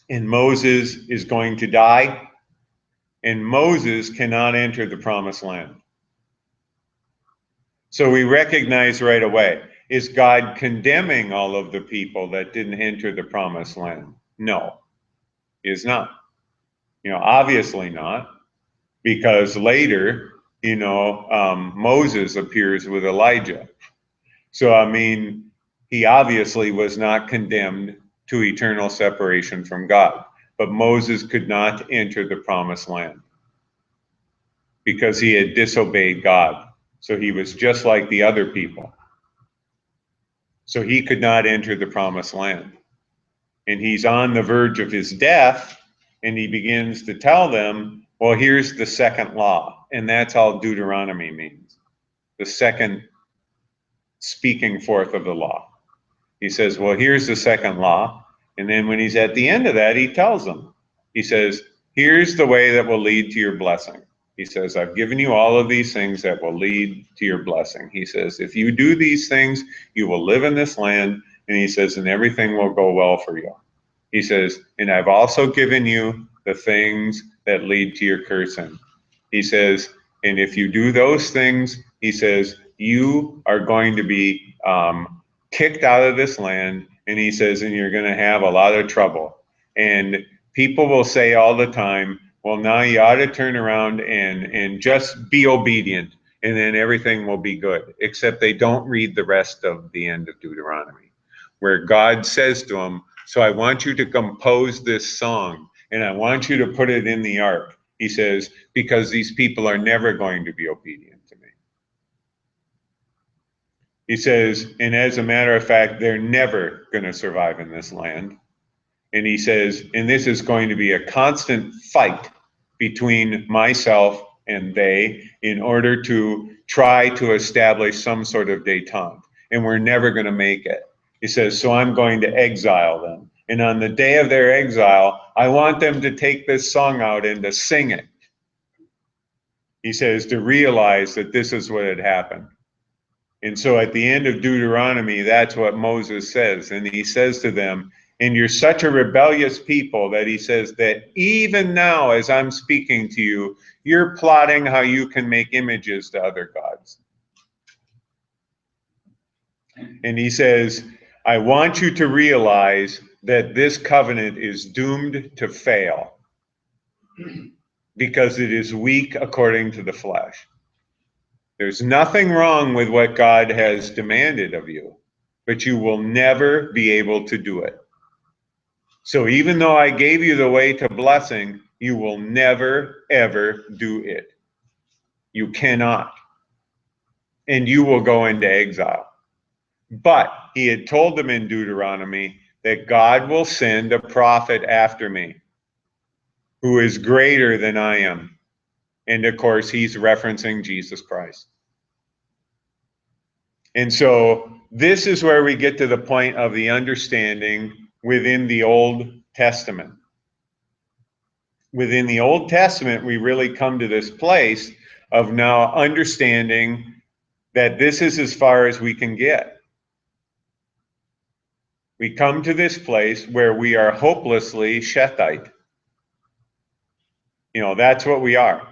and Moses is going to die, and Moses cannot enter the promised land. So we recognize right away, is God condemning all of the people that didn't enter the promised land? No, he is not. You know, obviously not, because later, you know, Moses appears with Elijah. So, I mean, he obviously was not condemned to eternal separation from God. But Moses could not enter the promised land because he had disobeyed God. So he was just like the other people. So he could not enter the promised land. And he's on the verge of his death, and he begins to tell them, well, here's the second law. And that's all Deuteronomy means. The second speaking forth of the law. He says, well, here's the second law. And then when he's at the end of that, he tells them, he says, here's the way that will lead to your blessing. He says, I've given you all of these things that will lead to your blessing. He says, if you do these things, you will live in this land. And he says, and everything will go well for you. He says, and I've also given you the things that lead to your cursing. He says, and if you do those things, he says, you are going to be kicked out of this land. And he says, and you're going to have a lot of trouble. And people will say all the time, well, now you ought to turn around and just be obedient, and then everything will be good. Except they don't read the rest of the end of Deuteronomy, where God says to them, so I want you to compose this song, and I want you to put it in the ark. He says, because these people are never going to be obedient to me. He says, and as a matter of fact, they're never going to survive in this land. And he says, and this is going to be a constant fight between myself and they in order to try to establish some sort of détente. And we're never going to make it. He says, so I'm going to exile them. And on the day of their exile, I want them to take this song out and to sing it. He says, to realize that this is what had happened. And so at the end of Deuteronomy, that's what Moses says. And he says to them, and you're such a rebellious people that he says that even now, as I'm speaking to you, you're plotting how you can make images to other gods. And he says, I want you to realize that this covenant is doomed to fail because it is weak according to the flesh. There's nothing wrong with what God has demanded of you, but you will never be able to do it. So even though I gave you the way to blessing, you will never, ever do it. You cannot. And you will go into exile. But he had told them in Deuteronomy that God will send a prophet after me who is greater than I am. And of course, he's referencing Jesus Christ. And so this is where we get to the point of the understanding within the Old Testament. Within the Old Testament, we really come to this place of now understanding that this is as far as we can get. We come to this place where we are hopelessly Shethite. You know, that's what we are.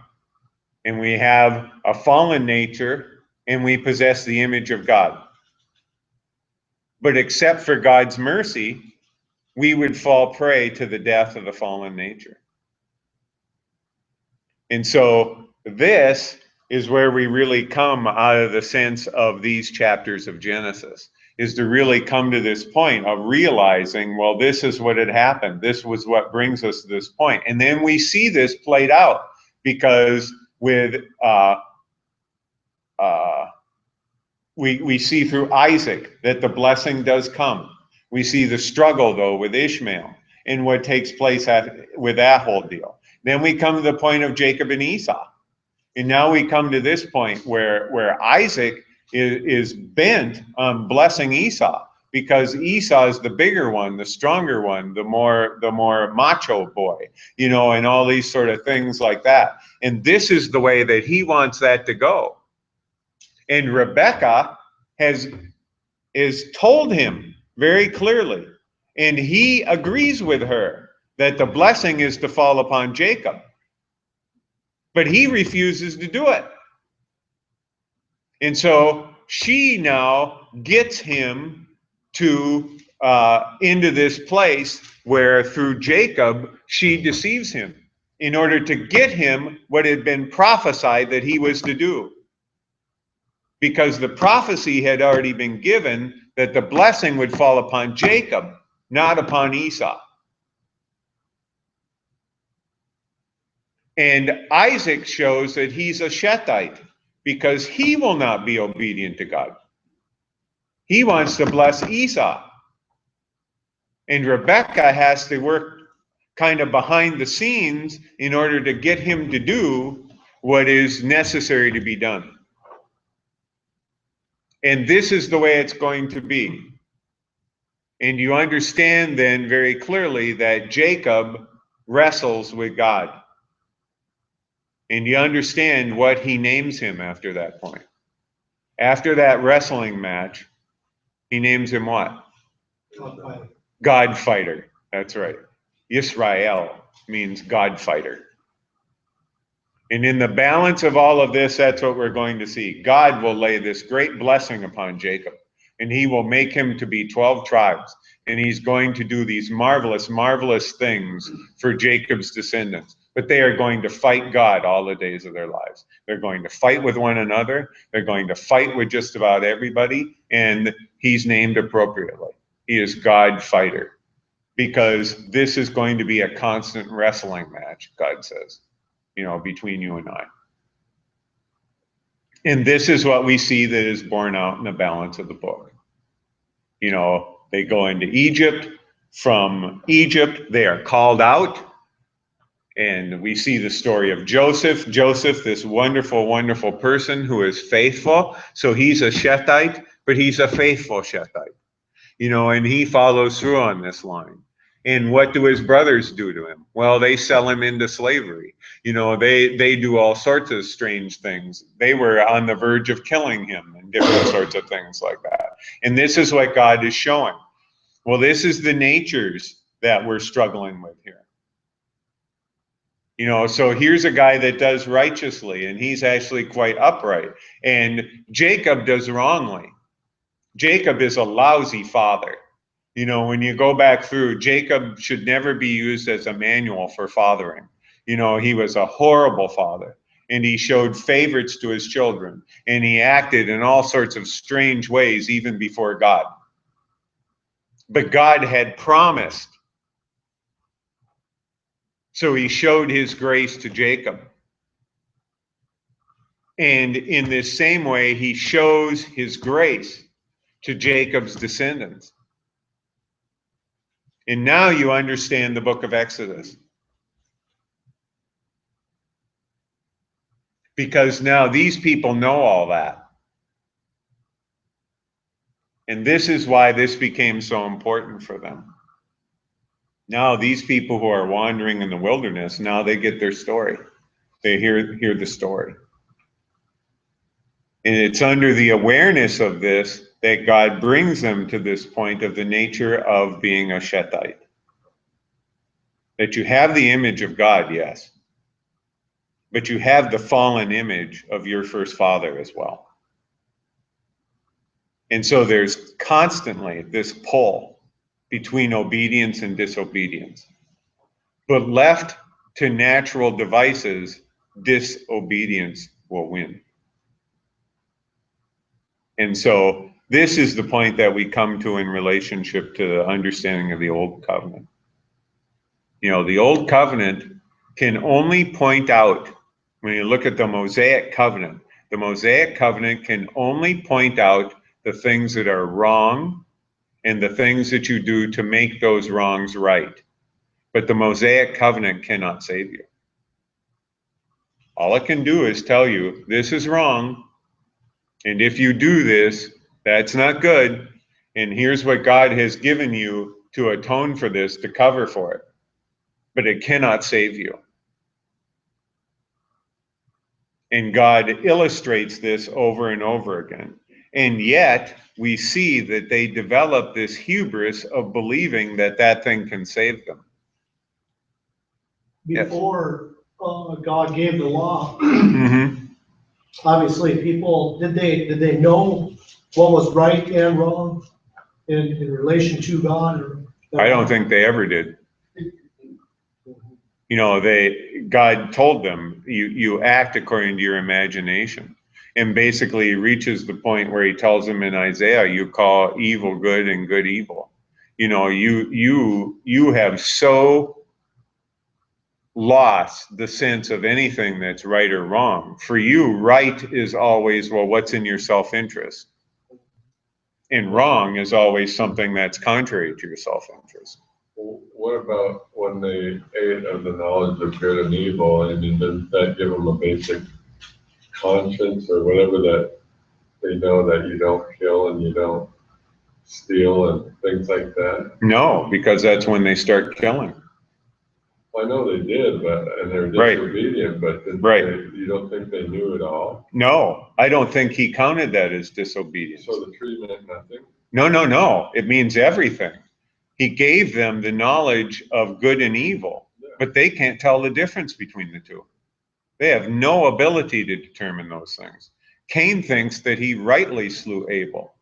And we have a fallen nature, and we possess the image of God. But except for God's mercy, we would fall prey to the death of the fallen nature. And so this is where we really come out of the sense of these chapters of Genesis, is to really come to this point of realizing, well, this is what had happened. This was what brings us to this point. And then we see this played out because with we see through Isaac that the blessing does come. We see the struggle, though, with Ishmael and what takes place with that whole deal. Then we come to the point of Jacob and Esau. And now we come to this point where Isaac is bent on blessing Esau because Esau is the bigger one, the stronger one, the more macho boy, you know, and all these sort of things like that. And this is the way that he wants that to go. And Rebecca is told him very clearly, and he agrees with her that the blessing is to fall upon Jacob. But he refuses to do it. And so she now gets him to into this place where through Jacob she deceives him in order to get him what had been prophesied that he was to do. Because the prophecy had already been given that the blessing would fall upon Jacob, not upon Esau. And Isaac shows that he's a Shethite because he will not be obedient to God. He wants to bless Esau. And Rebecca has to work kind of behind the scenes in order to get him to do what is necessary to be done. And this is the way it's going to be. And you understand then very clearly that Jacob wrestles with God. And you understand what he names him after that point. After that wrestling match, he names him what? God fighter. That's right. Yisrael means God fighter. And in the balance of all of this, that's what we're going to see. God will lay this great blessing upon Jacob, and he will make him to be 12 tribes. And he's going to do these marvelous, marvelous things for Jacob's descendants. But they are going to fight God all the days of their lives. They're going to fight with one another. They're going to fight with just about everybody. And he's named appropriately. He is God fighter. Because this is going to be a constant wrestling match, God says, you know, between you and I. And this is what we see that is borne out in the balance of the book. You know, they go into Egypt. From Egypt, they are called out. And we see the story of Joseph. Joseph, this wonderful, wonderful person who is faithful. So he's a Shethite, but he's a faithful Shethite. You know, and he follows through on this line. And what do his brothers do to him? Well, they sell him into slavery. You know, they do all sorts of strange things. They were on the verge of killing him and different sorts of things like that. And this is what God is showing. Well, this is the natures that we're struggling with here. You know, so here's a guy that does righteously, and he's actually quite upright. And Jacob does wrongly. Jacob is a lousy father. You know, when you go back through, Jacob should never be used as a manual for fathering. You know, he was a horrible father. and he showed favorites to his children, and he acted in all sorts of strange ways even before God. But God had promised. So he showed his grace to Jacob. And in this same way, he shows his grace to Jacob's descendants. And now you understand the book of Exodus. Because now these people know all that. And this is why this became so important for them. Now these people who are wandering in the wilderness, now they get their story. They hear the story. And it's under the awareness of this that God brings them to this point of the nature of being a Shetite. That you have the image of God, yes. But you have the fallen image of your first father as well. And so there's constantly this pull between obedience and disobedience. But left to natural devices, disobedience will win. And so this is the point that we come to in relationship to the understanding of the Old Covenant. You know, the Old Covenant can only point out, when you look at the Mosaic Covenant can only point out the things that are wrong and the things that you do to make those wrongs right. But the Mosaic Covenant cannot save you. All it can do is tell you, this is wrong, and if you do this, that's not good, and here's what God has given you to atone for this, to cover for it. But it cannot save you. And God illustrates this over and over again. And yet, we see that they develop this hubris of believing that that thing can save them. Before God gave the law, Mm-hmm. obviously people, did they know what was right and wrong in relation to God? Or I don't think they ever did. You know, God told them, you act according to your imagination. And basically he reaches the point where he tells them in Isaiah, you call evil good and good evil. You know, you have so lost the sense of anything that's right or wrong. For you, right is always, well, what's in your self-interest? And wrong is always something that's contrary to your self-interest. What about when they ate of the knowledge of good and evil? I mean, does that give them a basic conscience or whatever, that they know that you don't kill and you don't steal and things like that? No, because that's when they start killing. Well, I know they did, and they were Right. disobedient, but Right. you don't think they knew it all? No, I don't think he counted that as disobedience. So the tree meant nothing? No. It means everything. He gave them the knowledge of good and evil, but they can't tell the difference between the two. They have no ability to determine those things. Cain thinks that he rightly slew Abel.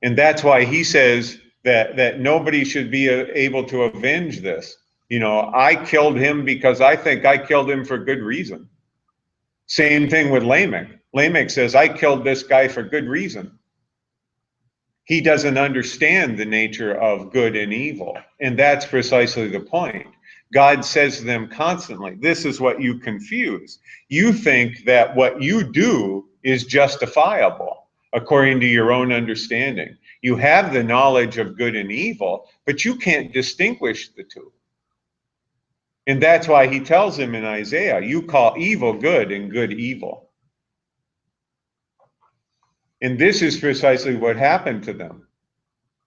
And that's why he says that nobody should be able to avenge this. You know, I killed him because I think I killed him for good reason. Same thing with Lamech. Lamech says, I killed this guy for good reason. He doesn't understand the nature of good and evil. And that's precisely the point. God says to them constantly, this is what you confuse. You think that what you do is justifiable according to your own understanding. You have the knowledge of good and evil, but you can't distinguish the two. And that's why he tells him in Isaiah, you call evil good and good evil. And this is precisely what happened to them.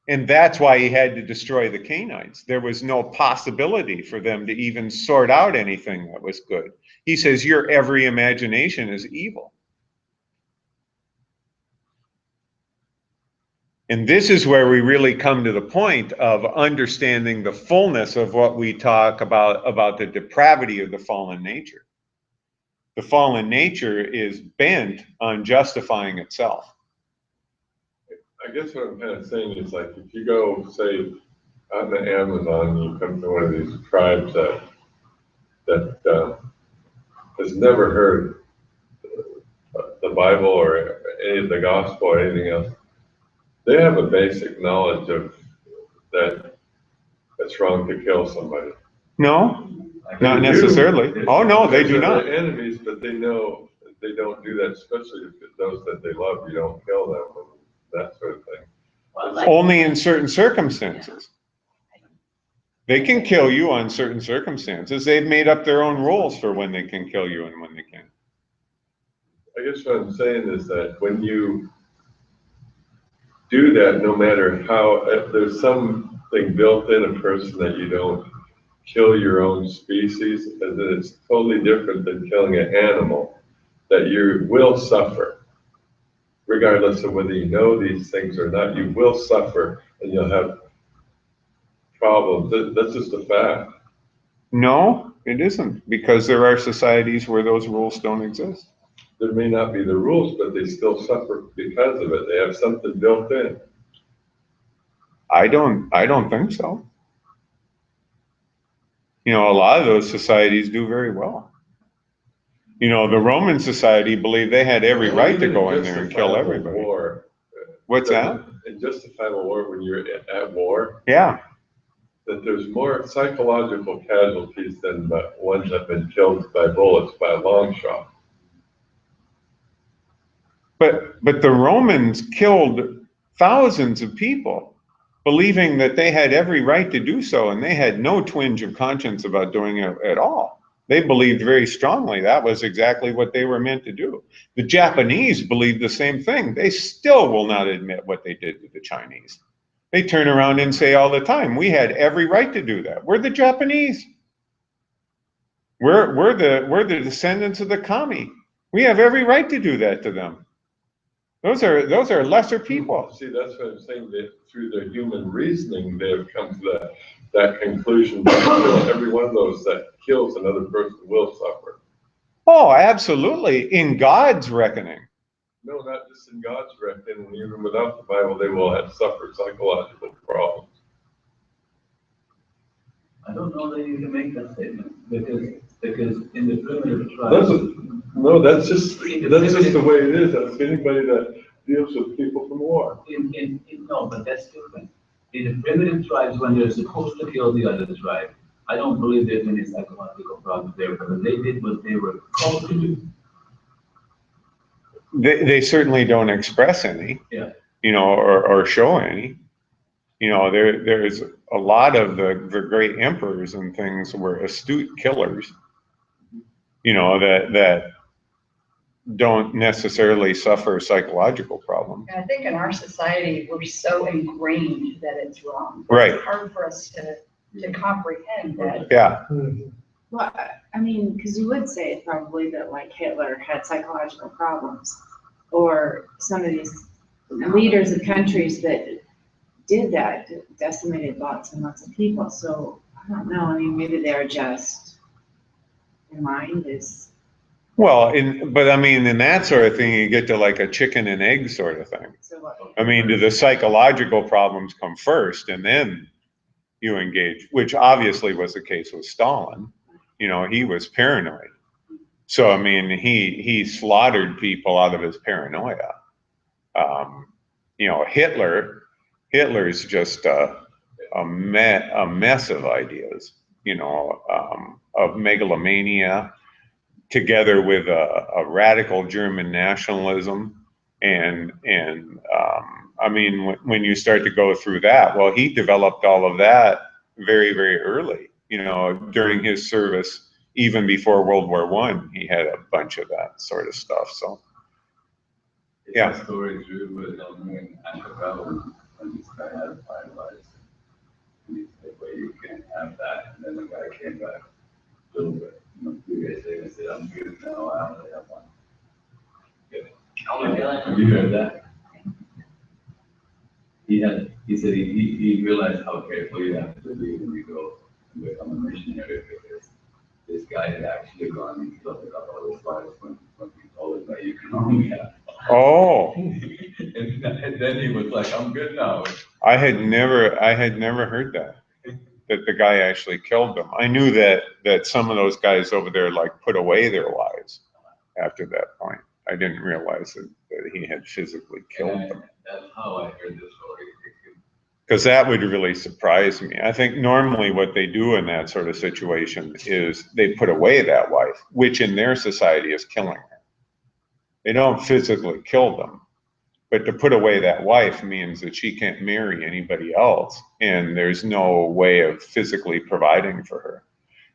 And that's why he had to destroy the Canaanites. There was no possibility for them to even sort out anything that was good. He says, your every imagination is evil. And this is where we really come to the point of understanding the fullness of what we talk about the depravity of the fallen nature. The fallen nature is bent on justifying itself. I guess what I'm kind of saying is, like, if you go, say, out in the Amazon, you come to one of these tribes that has never heard the Bible or any of the gospel or anything else, they have a basic knowledge of that it's wrong to kill somebody. No, Like, not They do. necessarily. Oh, no, they do Because not. they're enemies, but they know they don't do that, especially if it's those that they love. You don't kill them and that sort of thing. Well, like- Only in certain circumstances. They can kill you on certain circumstances. They've made up their own rules for when they can kill you and when they can't. I guess what I'm saying is that when you do that, no matter how, if there's something built in a person that you don't kill your own species, and that it's totally different than killing an animal, that you will suffer. Regardless of whether you know these things or not, you will suffer and you'll have problems. That's just a fact. No, it isn't, because there are societies where those rules don't exist. There may not be the rules, but they still suffer because of it. They have something built in. I don't think so. You know, a lot of those societies do very well. You know, the Roman society believed they had every right to go in there and kill everybody. War, What's that? in justifiable war, when you're at war, Yeah. that there's more psychological casualties than the ones that have been killed by bullets by a long shot. But the Romans killed thousands of people, believing that they had every right to do so, and they had no twinge of conscience about doing it at all. They believed very strongly that was exactly what they were meant to do. The Japanese believed the same thing. They still will not admit what they did to the Chinese. They turn around and say all the time, we had every right to do that. We're the Japanese. We're the descendants of the kami. We have every right to do that to them. Those are lesser people. See, that's what I'm saying, that through their human reasoning, they have come to that conclusion that every one of those that kills another person will suffer. Oh, absolutely. In God's reckoning. No, not just in God's reckoning, even without the Bible, they will have suffered psychological problems. I don't know that you can make that statement, because in the primitive tribes. That's just the way it is. That's anybody that deals with people from war. No, but that's different. In the primitive tribes, when they're supposed to kill the other tribe, I don't believe there's any psychological problems there, because they did what they were called to do. They certainly don't express any, Yeah. you know, or show any. You know, there's a lot of the great emperors and things were astute killers, you know, that don't necessarily suffer psychological problems. And I think in our society, we're so ingrained that it's wrong. Right. It's hard for us to comprehend that. Yeah. Well, I mean, because you would say probably that like Hitler had psychological problems, or some of these leaders of countries that did that, decimated lots and lots of people. So I don't know. I mean, maybe they're just, their mind is. Well, but I mean, in that sort of thing, you get to like a chicken and egg sort of thing. So what? I mean, do the psychological problems come first and then you engage, which obviously was the case with Stalin. You know, he was paranoid. So, I mean, he slaughtered people out of his paranoia. You know, Hitler's just a mess of ideas, you know, of megalomania, together with a radical German nationalism. And I mean, when you start to go through that, well, he developed all of that very, very early, you know, during his service. Even before World War I, he had a bunch of that sort of stuff. So, yeah. It's a story true with in Anthropology, when this guy had finalized. And he said, well, you can't have that. And then the guy came back a little bit, 2 days later and said, I'm good now, I only have one. Good. Oh my God. Have you heard that? He said he realized how careful you have to be when you go and become a missionary, because this guy had actually gone and killed a couple of his wives when he told him that you can only have. Oh. And then he was like, I'm good now. I had never heard that. that the guy actually killed them. I knew that some of those guys over there like put away their wives after that point. I didn't realize that he had physically killed them. That's how I heard the story. Because that would really surprise me. I think normally what they do in that sort of situation is they put away that wife, which in their society is killing her. They don't physically kill them, but to put away that wife means that she can't marry anybody else, and there's no way of physically providing for her.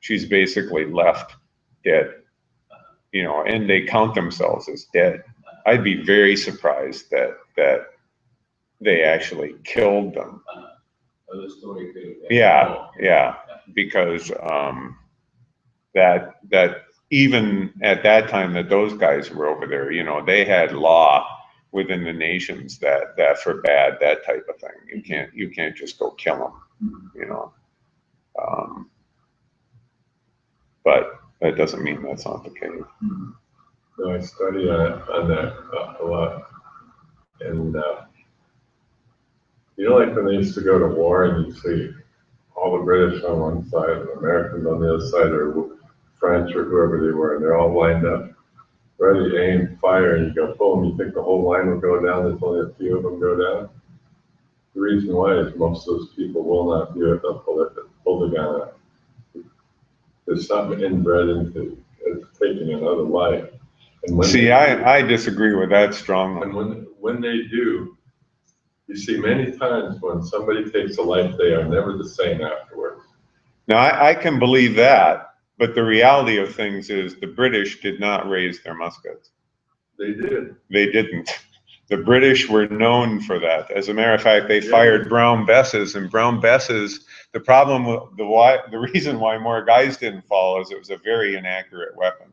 She's basically left dead, and they count themselves as dead. I'd be very surprised that they actually killed them. The story could have been. Yeah, because that even at that time that those guys were over there, they had law within the nations that forbade that type of thing. You can't just go kill them, but that doesn't mean that's not the case. No, I study on that a lot, and like when they used to go to war and you'd see all the British on one side and the Americans on the other side, or French or whoever they were, and they're all lined up, ready to aim, fire, and you go boom, you think the whole line will go down, there's only a few of them go down. The reason why is most of those people will not do it, they'll pull the gun out. There's something inbred into taking another life. And I disagree with that strongly. And when they do, you see many times when somebody takes a life, they are never the same afterwards. Now, I can believe that, but the reality of things is the British did not raise their muskets. They did. They didn't. The British were known for that. As a matter of fact, they fired Brown Besses, and Brown Besses, the problem, the reason why more guys didn't fall is it was a very inaccurate weapon.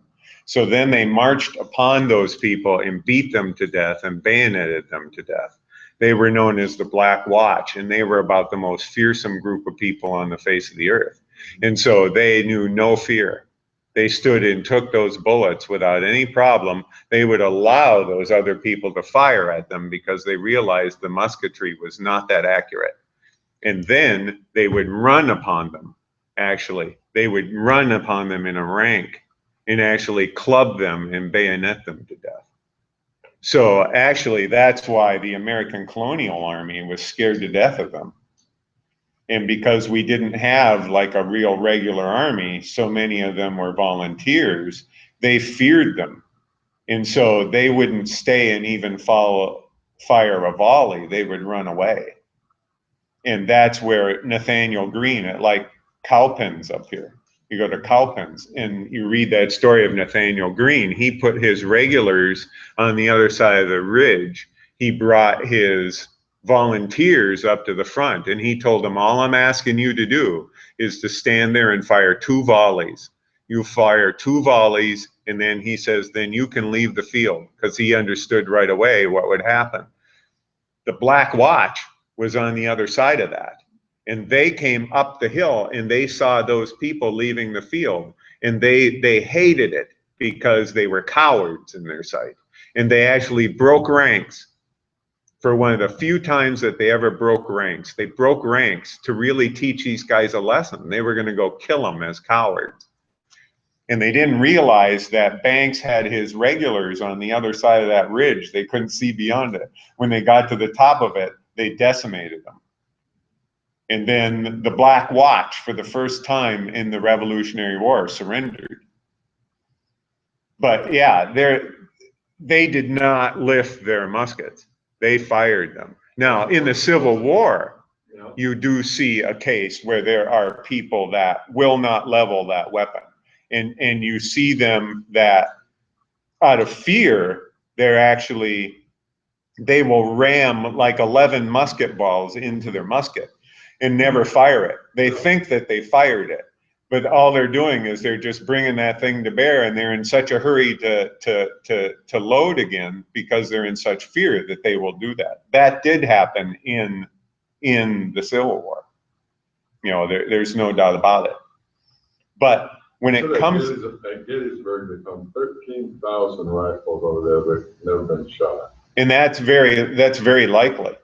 So then they marched upon those people and beat them to death and bayoneted them to death. They were known as the Black Watch, and they were about the most fearsome group of people on the face of the earth. And so they knew no fear. They stood and took those bullets without any problem. They would allow those other people to fire at them because they realized the musketry was not that accurate. And then they would run upon them, actually. They would run upon them in a rank and actually club them and bayonet them to death. So actually, that's why the American colonial army was scared to death of them. And because we didn't have like a real regular army, so many of them were volunteers, they feared them. And so they wouldn't stay and even fire a volley, they would run away. And that's where Nathaniel Greene at like Cowpens up here. You go to Cowpens and you read that story of Nathaniel Greene. He put his regulars on the other side of the ridge. He brought his volunteers up to the front and he told them, all I'm asking you to do is to stand there and fire 2 volleys. You fire 2 volleys, and then he says, then you can leave the field, because he understood right away what would happen. The Black Watch was on the other side of that. And they came up the hill and they saw those people leaving the field, and they hated it because they were cowards in their sight. And they actually broke ranks for one of the few times that they ever broke ranks. They broke ranks to really teach these guys a lesson. They were going to go kill them as cowards. And they didn't realize that Banks had his regulars on the other side of that ridge. They couldn't see beyond it. When they got to the top of it, they decimated them. And then the Black Watch, for the first time in the Revolutionary War, surrendered. But yeah, they did not lift their muskets. They fired them. Now, in the Civil War, you do see a case where there are people that will not level that weapon. And you see them that out of fear, they will ram like 11 musket balls into their musket and never fire it. They think that they fired it, but all they're doing is they're just bringing that thing to bear, and they're in such a hurry to load again because they're in such fear that they will do that. That did happen in the Civil War. There's no doubt about it. But when it comes, at Gettysburg, they found 13,000 rifles over there that never been shot. and that's very likely.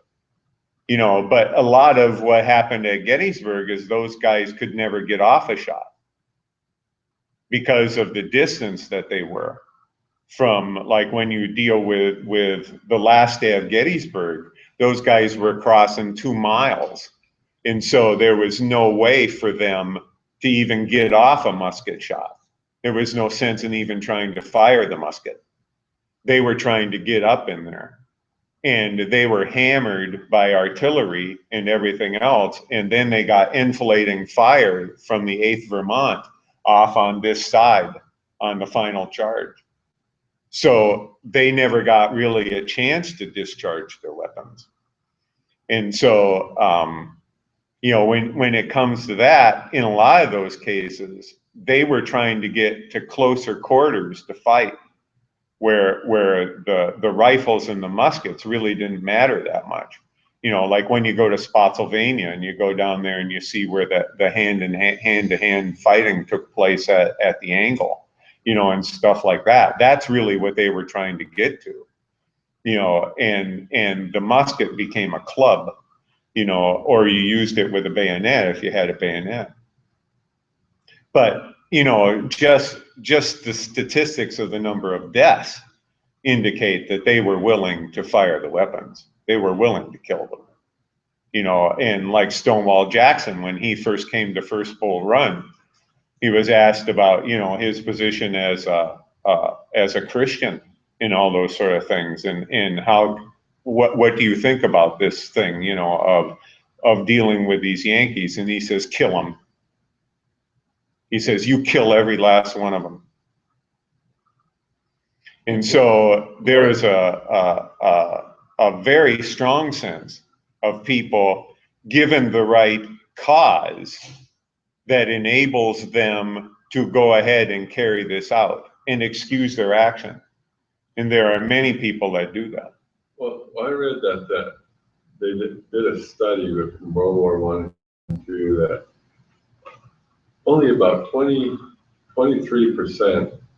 You know, but a lot of what happened at Gettysburg is those guys could never get off a shot because of the distance that they were from, like when you deal with the last day of Gettysburg, those guys were crossing 2 miles. And so there was no way for them to even get off a musket shot. There was no sense in even trying to fire the musket. They were trying to get up in there. And they were hammered by artillery and everything else. And then they got enfilading fire from the 8th Vermont off on this side on the final charge. So they never got really a chance to discharge their weapons. And so, you know, when it comes to that, in a lot of those cases, they were trying to get to closer quarters to fight, where the rifles and the muskets really didn't matter that much. You know, like when you go to Spotsylvania and you go down there and you see where the hand-to-hand fighting took place at the angle, you know, and stuff like that. That's really what they were trying to get to, you know, and the musket became a club, you know, or you used it with a bayonet if you had a bayonet. But, you know, just the statistics of the number of deaths indicate that they were willing to fire the weapons. They were willing to kill them. You know, and like Stonewall Jackson, when he first came to First Bull Run, he was asked about, you know, his position as a Christian and all those sort of things, and how, what do you think about this thing, you know, of dealing with these Yankees? And he says, kill them. He says, you kill every last one of them. And so there is a very strong sense of people, given the right cause, that enables them to go ahead and carry this out and excuse their action. And there are many people that do that. Well, I read that they did a study with World War I and II that only about 23%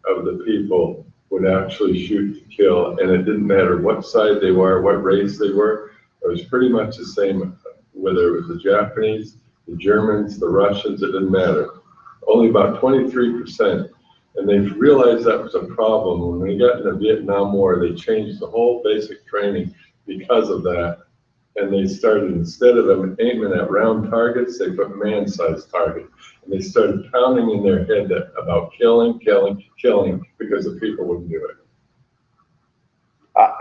of the people would actually shoot to kill, and it didn't matter what side they were, what race they were. It was pretty much the same, whether it was the Japanese, the Germans, the Russians, it didn't matter. Only about 23%. And they realized that was a problem. When we got in the Vietnam War, they changed the whole basic training because of that. And they started, instead of them aiming at round targets, they put man-sized targets. And they started pounding in their head about killing, killing, killing, because the people wouldn't do it.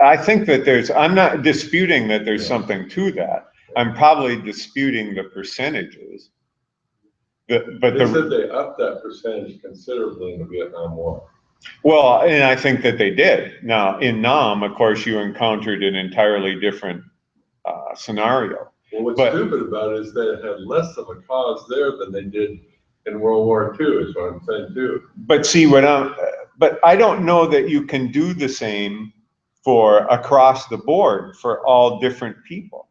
I think that I'm not disputing that there's something to that. I'm probably disputing the percentages. They said they upped that percentage considerably in the Vietnam War. Well, and I think that they did. Now, in Nam, of course, you encountered an entirely different scenario. Well, what's stupid about it is they had less of a cause there than they did in World War II, is what I'm saying too. But see, but I don't know that you can do the same for across the board for all different people.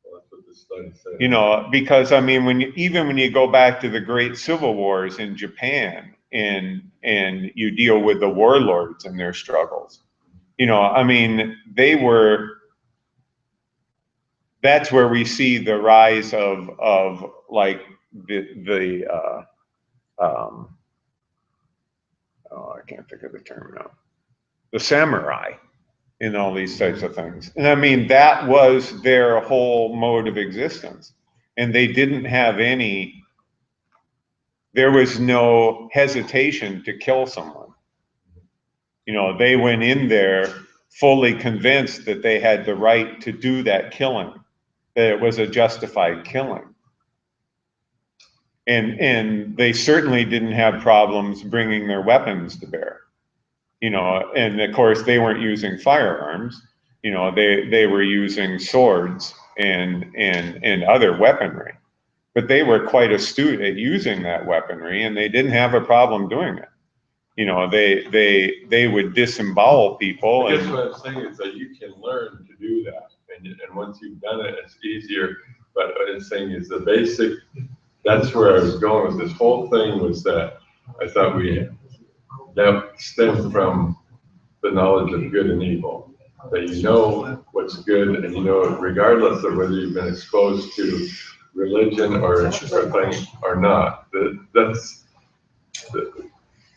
Well, that's what the study said. You know, because I mean, even when you go back to the great civil wars in Japan, and you deal with the warlords and their struggles, you know, I mean, that's where we see the rise of like I can't think of the term now, the samurai, in all these types of things. And I mean, that was their whole mode of existence. And they didn't have there was no hesitation to kill someone. You know, they went in there fully convinced that they had the right to do that killing, that it was a justified killing. And they certainly didn't have problems bringing their weapons to bear. You know, and of course they weren't using firearms. You know, they were using swords and other weaponry. But they were quite astute at using that weaponry, and they didn't have a problem doing it. You know, they would disembowel people. I guess what I'm saying is that you can learn to do that, and once you've done it, it's easier. But what I'm saying is the basic. That's where I was going with this whole thing, was that I thought that stemmed from the knowledge of good and evil. that you know what's good, and you know, regardless of whether you've been exposed to religion or thing or not.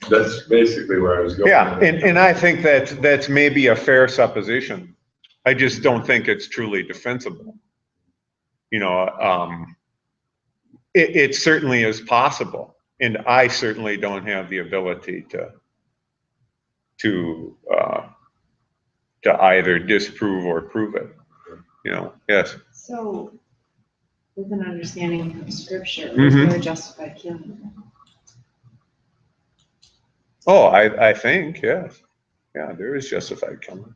That's basically where I was going. Yeah, and I think that's maybe a fair supposition. I just don't think it's truly defensible. You know, it certainly is possible, and I certainly don't have the ability to either disprove or prove it. You know, yes. So, with an understanding of scripture, is Mhm. there justified killing? Oh, I think, yes. Yeah, there is justified killing.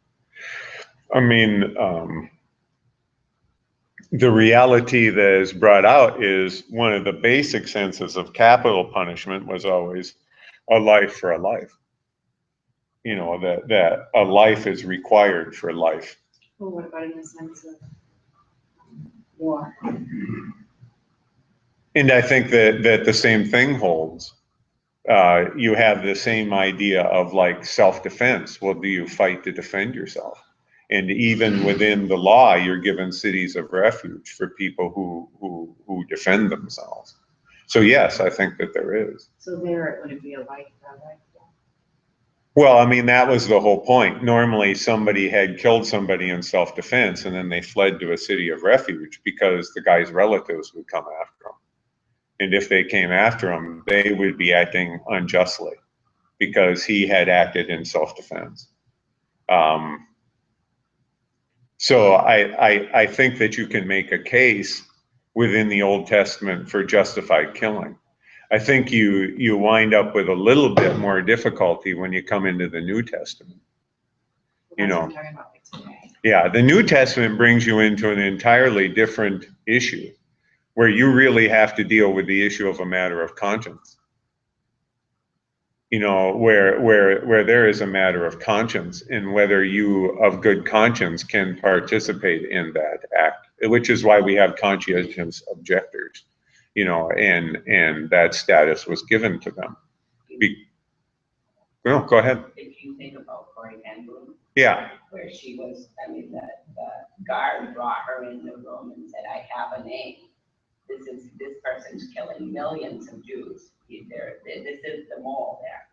I mean, the reality that is brought out is one of the basic senses of capital punishment was always a life for a life. You know, that a life is required for life. Well, what about in the sense of war? And I think that the same thing holds. You have the same idea of like self-defense. Well, do you fight to defend yourself? And even within the law, you're given cities of refuge for people who defend themselves. So yes, I think that there is. So there, it wouldn't be a life for a life. Well, I mean, that was the whole point. Normally, somebody had killed somebody in self-defense, and then they fled to a city of refuge because the guy's relatives would come after him. And if they came after him, they would be acting unjustly because he had acted in self-defense. So I think that you can make a case within the Old Testament for justified killing. I think you wind up with a little bit more difficulty when you come into the New Testament. You That's what know, I'm talking about like today. yeah, the New Testament brings you into an entirely different issue where you really have to deal with the issue of a matter of conscience. You know, where there is a matter of conscience and whether you of good conscience can participate in that act, which is why we have conscientious objectors, you know, and that status was given to them. No, go ahead. If you think about Corey Van Boom, Yeah. where she was, I mean, the guard brought her in the room and said, I have a name. This person's killing millions of Jews. This is the mole there.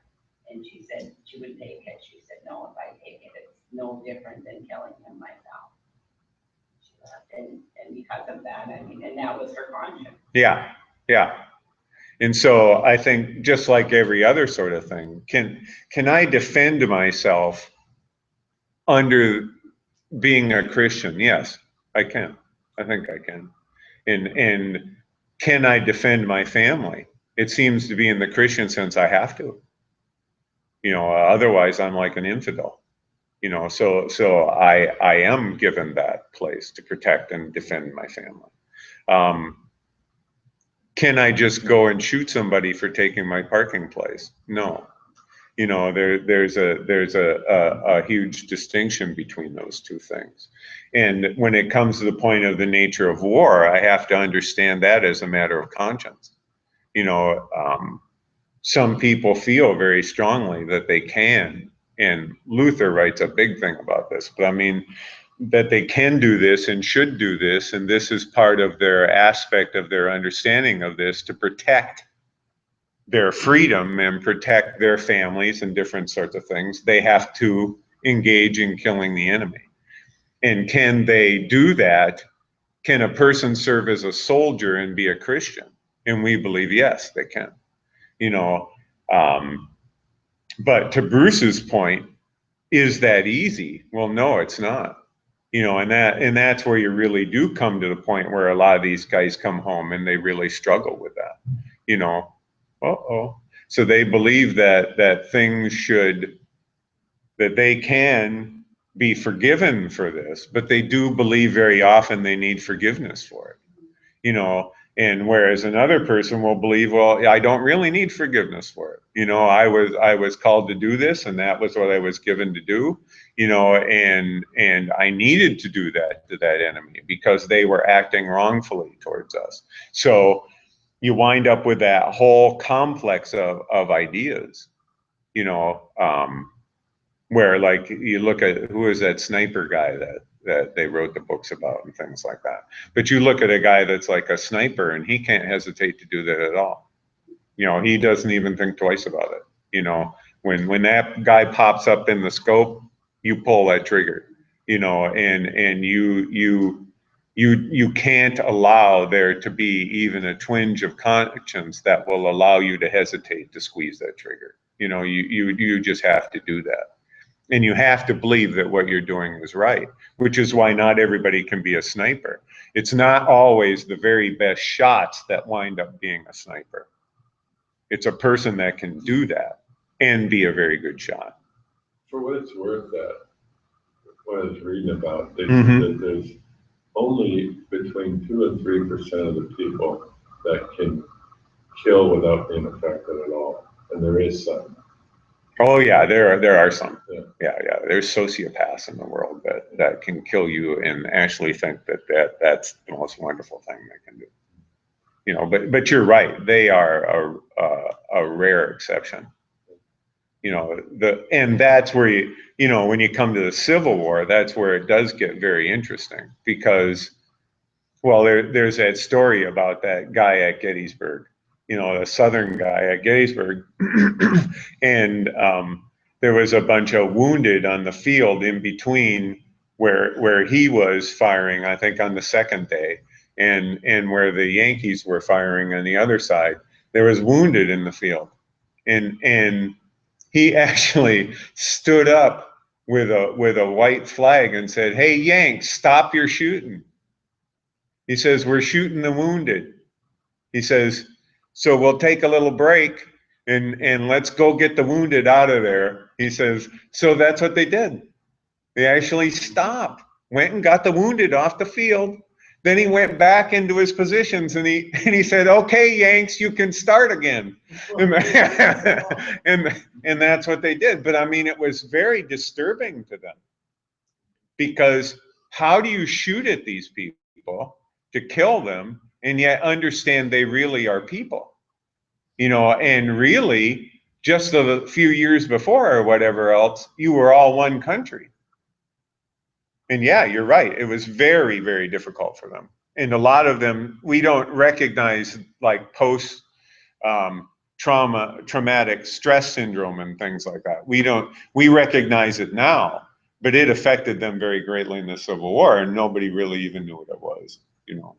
And she said she would take it. She said, no, if I take it, it's no different than killing him myself. She left. And because of that, I mean, and that was her conscience. Yeah, yeah. And so I think just like every other sort of thing, can I defend myself under being a Christian? Yes, I can. I think I can. And can I defend my family? It seems to be in the Christian sense I have to. You know, otherwise I'm like an infidel. You know, so I am given that place to protect and defend my family. Can I just go and shoot somebody for taking my parking place? No. You know, there's a huge distinction between those two things. And when it comes to the point of the nature of war, I have to understand that as a matter of conscience. You know, some people feel very strongly that they can, and Luther writes a big thing about this, but I mean, that they can do this and should do this, and this is part of their aspect of their understanding of this to protect their freedom and protect their families and different sorts of things. They have to engage in killing the enemy. And can they do that? Can a person serve as a soldier and be a Christian? And we believe, yes, they can. You know, but to Bruce's point, is that easy? Well, no, it's not. You know, and that's where you really do come to the point where a lot of these guys come home and they really struggle with that. You know, so they believe that things should, that they can be forgiven for this, but they do believe very often they need forgiveness for it. You know, and whereas another person will believe, well, I don't really need forgiveness for it. You know, I was called to do this, and that was what I was given to do. You know, and I needed to do that to that enemy because they were acting wrongfully towards us. So you wind up with that whole complex of ideas. You know, where like you look at who is that sniper guy that they wrote the books about and things like that. But you look at a guy that's like a sniper and he can't hesitate to do that at all. You know, he doesn't even think twice about it. You know, when that guy pops up in the scope, you pull that trigger. You know, and you can't allow there to be even a twinge of conscience that will allow you to hesitate to squeeze that trigger. You know, you just have to do that. And you have to believe that what you're doing is right, which is why not everybody can be a sniper. It's not always the very best shots that wind up being a sniper. It's a person that can do that and be a very good shot. For what it's worth, that what I was reading about, they Mhm. said that there's only between 2 and 3% of the people that can kill without being affected at all, and there is some. Oh yeah, there are some. Yeah. Yeah. There's sociopaths in the world that can kill you and actually think that's the most wonderful thing they can do. You know, but you're right. They are a rare exception. You know, and that's where you know, when you come to the Civil War, that's where it does get very interesting because, well, there's that story about that guy at Gettysburg, you know, the Southern guy at Gettysburg, and there was a bunch of wounded on the field in between where he was firing, I think on the second day, and where the Yankees were firing on the other side. There was wounded in the field, and he actually stood up with a white flag and said, "Hey, Yanks, stop your shooting." He says, "We're shooting the wounded." He says, "So we'll take a little break and let's go get the wounded out of there." He says, so that's what they did. They actually stopped, went and got the wounded off the field. Then he went back into his positions and he said, "Okay, Yanks, you can start again." And that's what they did. But I mean, it was very disturbing to them because how do you shoot at these people to kill them and yet understand they really are people? You know, and really just a few years before or whatever else, you were all one country. And yeah, you're right. It was very, very difficult for them. And a lot of them, we don't recognize like post traumatic stress syndrome and things like that. We recognize it now, but it affected them very greatly in the Civil War, and nobody really even knew what it was, you know.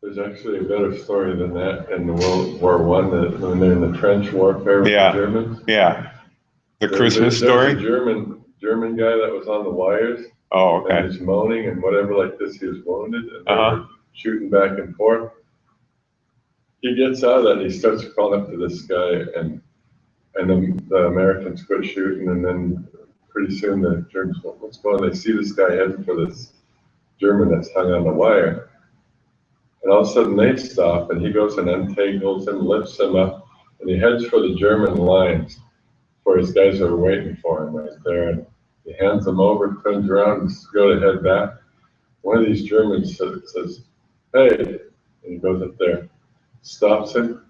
There's actually a better story than that in the World War I, that when they're in the trench warfare with Yeah. the Germans. Yeah. The Christmas There was a story? German guy that was on the wires. Oh, And okay. he's moaning and whatever like this, he was wounded, and they Uh-huh. were shooting back and forth. He gets out of that and he starts crawling up to this guy, and the Americans quit shooting, and then pretty soon the Germans go, "What's going on?" They see this guy heading for this German that's hung on the wire. And all of a sudden they stop, and he goes and untangles him, lifts him up, and he heads for the German lines where his guys are waiting for him right there. And he hands them over, turns around, and go to head back. One of these Germans says, "Hey," and he goes up there, stops him,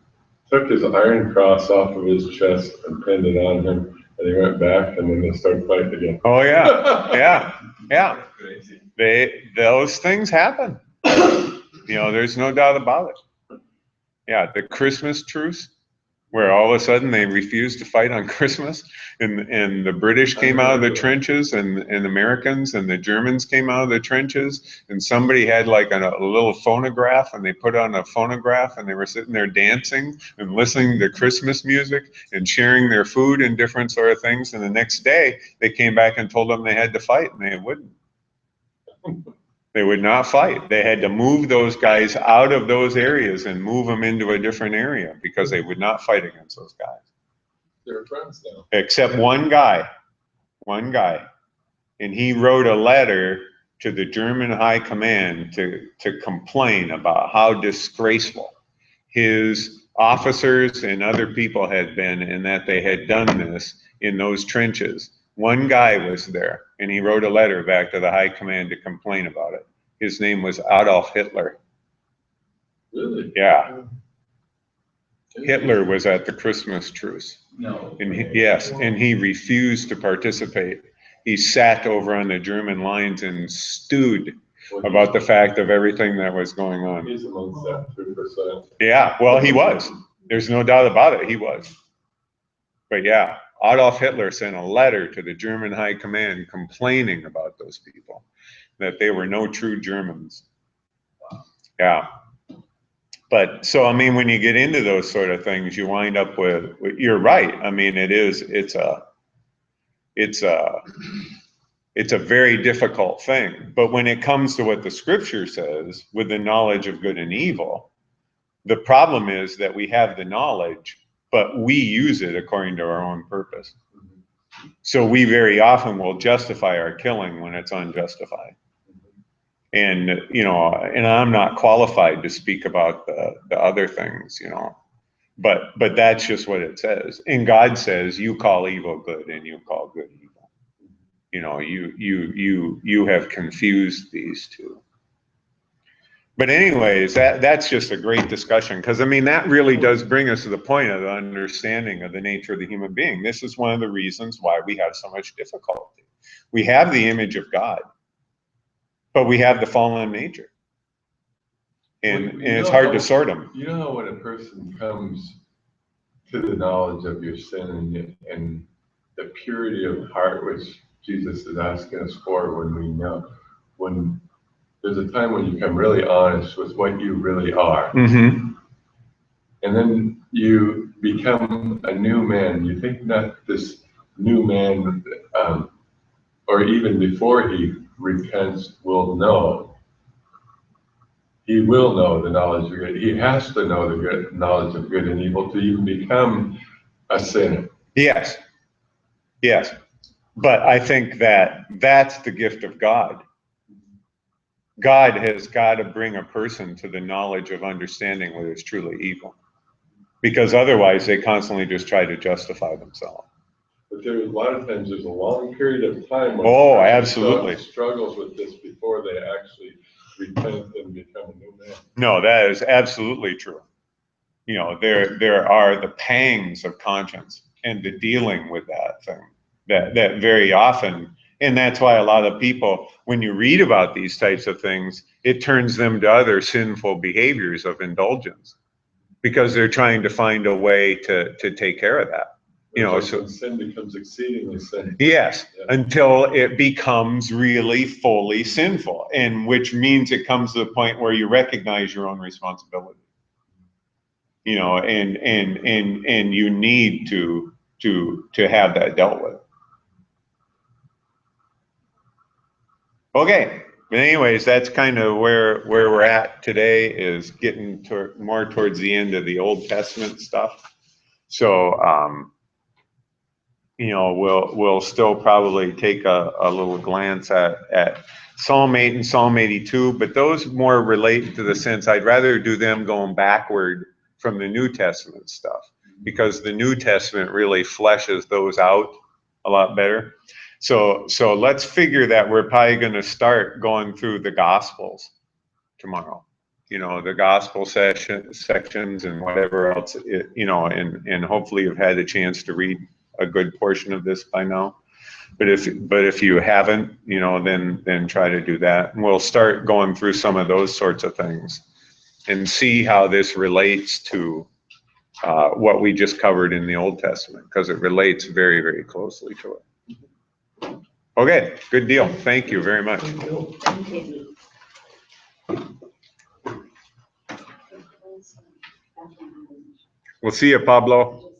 took his iron cross off of his chest and pinned it on him, and he went back, and then they started fighting again. Oh yeah. Yeah. Those things happen. You know, there's no doubt about it. Yeah, the Christmas truce, where all of a sudden they refused to fight on Christmas, and the British came out of the trenches, and Americans and the Germans came out of the trenches, and somebody had like a little phonograph, and they put on a phonograph, and they were sitting there dancing and listening to Christmas music and sharing their food and different sort of things. And the next day they came back and told them they had to fight, and they wouldn't. They would not fight. They had to move those guys out of those areas and move them into a different area because they would not fight against those guys. They're friends now. Except one guy. And he wrote a letter to the German high command to complain about how disgraceful his officers and other people had been, and that they had done this in those trenches. One guy was there, and he wrote a letter back to the high command to complain about it. His name was Adolf Hitler. Really? Yeah. Hitler was at the Christmas truce. No. And yes, and he refused to participate. He sat over on the German lines and stewed about the fact of everything that was going on. He's amongst that 2%. Yeah, well, he was. There's no doubt about it, he was. But yeah, Adolf Hitler sent a letter to the German High Command complaining about those people, that they were no true Germans. Yeah. But so, I mean, when you get into those sort of things, you wind up with, you're right. I mean, it's a very difficult thing. But when it comes to what the scripture says with the knowledge of good and evil, the problem is that we have the knowledge, but we use it according to our own purpose. So we very often will justify our killing when it's unjustified. And, you know, and I'm not qualified to speak about the other things, you know, but that's just what it says. And God says, you call evil good and you call good evil. You know, you have confused these two. But anyways, that's just a great discussion, because I mean, that really does bring us to the point of the understanding of the nature of the human being. This is one of the reasons why we have so much difficulty. We have the image of God, but we have the fallen nature. And it's hard to sort them. You know how when a person comes to the knowledge of your sin and the purity of heart, which Jesus is asking us for when we know, when there's a time when you become really honest with what you really are. Mm-hmm. And then you become a new man. You think that this new man, or even before he repents, will know. He will know the knowledge of good. He has to know the good knowledge of good and evil to even become a sinner. Yes. Yes. But I think that that's the gift of God. God has got to bring a person to the knowledge of understanding what is truly evil, because otherwise they constantly just try to justify themselves. But there a lot of times there's a long period of time when Oh, the person absolutely. struggles with this before they actually repent and become a new man. No, that is absolutely true. You know, there are the pangs of conscience and the dealing with that thing that very often, and that's why a lot of people, when you read about these types of things, it turns them to other sinful behaviors of indulgence, because they're trying to find a way to take care of that. You know, Like so when sin becomes exceedingly sinful. yes, Yeah. until it becomes really fully sinful, and which means it comes to the point where you recognize your own responsibility. You know, and you need to have that dealt with. Okay, but anyways, that's kind of where we're at today, is getting more towards the end of the Old Testament stuff. So, you know, we'll still probably take a little glance at Psalm 8 and Psalm 82, but those more relate to the sense I'd rather do them going backward from the New Testament stuff, because the New Testament really fleshes those out a lot better. So let's figure that we're probably going to start going through the Gospels tomorrow. You know, the Gospel sections and whatever else, you know, and hopefully you've had a chance to read a good portion of this by now. But if you haven't, you know, then try to do that. And we'll start going through some of those sorts of things and see how this relates to what we just covered in the Old Testament, because it relates very, very closely to it. Okay, good deal. Thank you very much. We'll see you, Pablo.